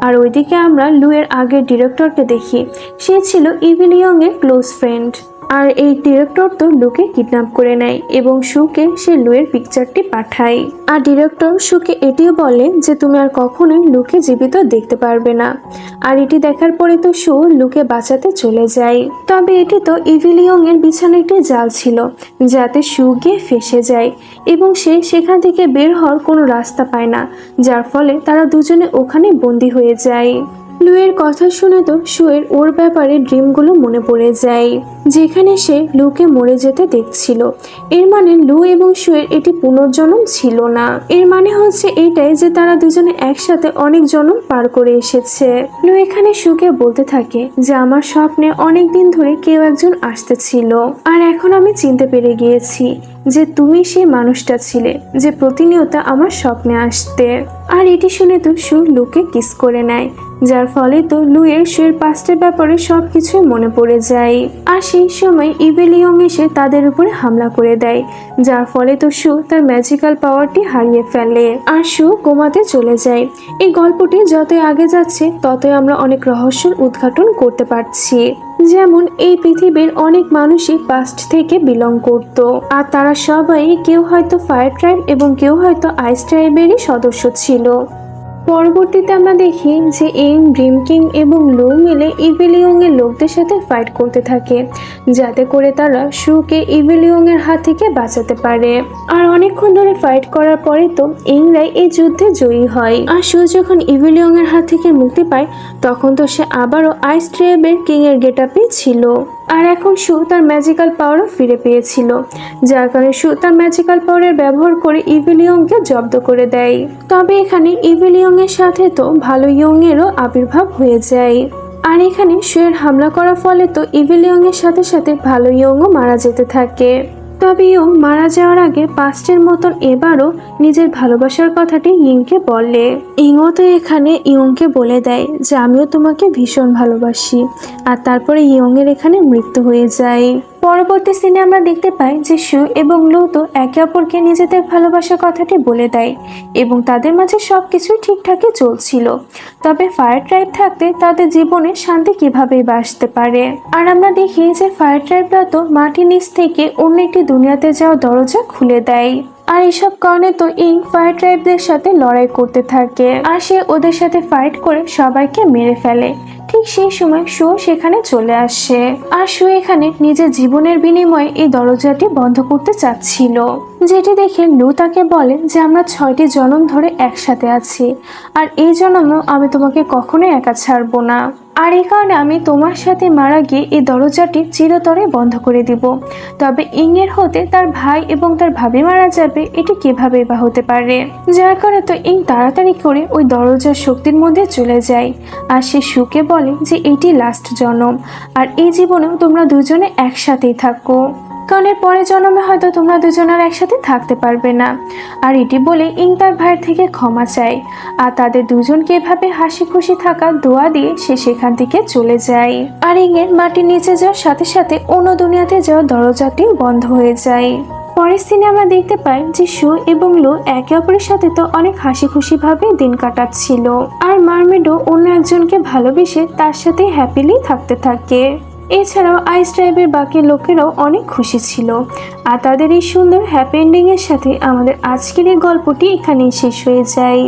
A: আর ওইদিকে আমরা লুয়ের আগের ডিরেক্টরকে দেখি, সে ছিল ইভিল ইয়ং এর ক্লোজ ফ্রেন্ড। আর এই ডিরেক্টর তো লুকে কিডন্যাপ করে নেয় এবং সুকে সে লুয়ের পিকচারটি পাঠায়। আর ডিরেক্টর সুকে এটিও বলে যে তুমি আর কখনোই লুকে জীবিত দেখতে পারবে না। আর এটি দেখার পরে তো সু লুকে বাঁচাতে চলে যায়, তবে এটি তো ইভিল ইয়ং এর বিছানায় একটি জাল ছিল যাতে সু গিয়ে ফেসে যায় এবং সে সেখান থেকে বের হওয়ার কোনো রাস্তা পায় না, যার ফলে তারা দুজনে ওখানে বন্দী হয়ে যায়। লুয়ের কথা শুনে তো সুয়ের ওর ব্যাপারে ড্রিমগুলো মনে পড়ে যায়, যেখানে সে লুকে মরে যেতে দেখছিল। এর মানে লু এবং সুয়ের এটি পুনর্জন্ম ছিল না, এর মানে হচ্ছে এটাই যে তারা দুজনে একসাথে অনেক জন্ম পার করে এসেছে। লু এখানে সুকে বলতে থাকে যে আমার স্বপ্নে অনেক দিন ধরে কেউ একজন আসতেছিল, আর এখন আমি চিনতে পেরে গিয়েছি যে তুমি সেই মানুষটা ছিলে যে প্রতিনিয়ত আমার স্বপ্নে আসতে। আর এটি শুনে তো সু লুকে কিস করে নেয়, যার ফলে তো লুয়ের সুয়ের পাস্টের ব্যাপারে সবকিছুই মনে পড়ে যায়। আর সেই সময় ইভিল ইয়ং এসে তাদের উপরে হামলা করে দেয়, যার ফলে তো সু তার ম্যাজিক্যাল পাওয়ারটি হারিয়ে ফেলে আর সু কোমাতে চলে যায়। এই গল্পটি যতই আগে যাচ্ছে ততই আমরা অনেক রহস্যের উদ্ঘাটন করতে পারছি, যেমন এই পৃথিবীর অনেক মানুষই পাস্ট থেকে বিলং করত, আর তারা সবাই কেউ হয়তো ফায়ার ট্রাইব এবং কেউ হয়তো আইস ট্রাইবেরই সদস্য ছিল। পরবর্তীতে আমরা দেখি যে ইং, ড্রিম কিং এবং লু মিলে ইভিল ইয়ং এর লোকদের সাথে ফাইট করতে থাকে, যাতে করে তারা সুকে ইভিল ইয়ং এর হাত থেকে বাঁচাতে পারে। আর অনেকক্ষণ ধরে ফাইট করার পরে তো ইংরাই এই যুদ্ধে জয়ী হয়। আর সু যখন ইভিল ইয়ং এর হাত থেকে মুক্তি পায় তখন তো সে আবারও আইস ট্রাইবের কিং এর গেটআপে ছিল, আর এখন সু তার ম্যাজিক্যাল পাওয়ারও ফিরে পেয়েছিল, যার কারণে সু তার ম্যাজিক্যাল পাওয়ারের ব্যবহার করে ইভিল ইয়ংকে জব্দ করে দেয়। তবে এখানে ইভিল ইয়ং এর সাথে তো ভালো ইয়ং এরও আবির্ভাব হয়ে যায়। আর এখানে সুয়ের হামলা করার ফলে তো ইভিল ইয়ং এর সাথে সাথে ভালো ইয়ংও মারা যেতে থাকে। তবে ইয়ং মারা যাওয়ার আগে পাস্টের মতন এবারও নিজের ভালোবাসার কথাটি ইংকে বলে। ইংও তো এখানে ইয়ংকে বলে দেয় যে আমিও তোমাকে ভীষণ ভালোবাসি, আর তারপরে ইয়ং এর এখানে মৃত্যু হয়ে যায়। পরবর্তী সিনে আমরা দেখতে পাই যে সু এবং লু তো একে অপরকে নিজেদের ভালোবাসার কথাটি বলে দেয় এবং তাদের মাঝে সবকিছুই ঠিকঠাকই চলছিল। তবে ফায়ার ট্রাইব থাকতে তাদের জীবনে শান্তি কিভাবেই বা আসতে পারে। আর আমরা দেখি যে ফায়ার ট্রাইবরা তো মাটির নিচ থেকে অন্য একটি দুনিয়াতে যাওয়ার দরজা খুলে দেয়। আর এসব কারণে তো ইং ফায়ার ট্রাইবদের সাথে লড়াই করতে থাকে আর সে ওদের সাথে ফাইট করে সবাইকে মেরে ফেলে। ঠিক সেই সময় শু সেখানে চলে আসে আর শু এখানে নিজের জীবনের বিনিময়ে এই দরজাটি বন্ধ করতে চাচ্ছিল, যেটি দেখে লু তাকে বলে যে আমরা 6টি জন্ম ধরে একসাথে আছি আর এই জন্মেও আমি তোমাকে কখনোই একা ছাড়বো না। আর এই কারণে আমি তোমার সাথে মারা গিয়ে এই দরজাটি চিরতরে বন্ধ করে দিব। তবে ইংয়ের হতে তার ভাই এবং তার ভাবি মারা যাবে, এটি কিভাবে বা হতে পারে। যার কারণে তো ইং তাড়াতাড়ি করে ওই দরজার শক্তির মধ্যে চলে যায় আর সে সুকে বলে যে এটি লাস্ট জন্ম আর এই জীবনেও তোমরা দুজনে একসাথেই থাকো, কারণ এর পরের জন্মে হয়তো তোমরা দুজন আর একসাথে থাকতে পারবে না। আর এটি বলে ইং তার ভাইয়ের থেকে ক্ষমা চায় আর তাদের দুজনকে এভাবে হাসি খুশি থাকার দোয়া দিয়ে সে সেখান থেকে চলে যায়। আর ইংয়ের মাটির নিচে যাওয়ার সাথে সাথে অন্য দুনিয়াতে যাওয়ার দরজাটিও বন্ধ হয়ে যায়। পরের সিনে আমরা দেখতে পাই যে শু এবং লু একে অপরের সাথে তো অনেক হাসি খুশি ভাবে দিন কাটাচ্ছিল আর মারমেডও অন্য একজনকে ভালোবেসে তার সাথে হ্যাপিলি থাকতে থাকে। এছাড়াও আইস ট্রাইবের বাকি লোকেরাও অনেক খুশি ছিল। আর তাদের এই সুন্দর হ্যাপি এন্ডিং এর সাথে আমাদের আজকের এই গল্পটি এখানেই শেষ হয়ে যায়।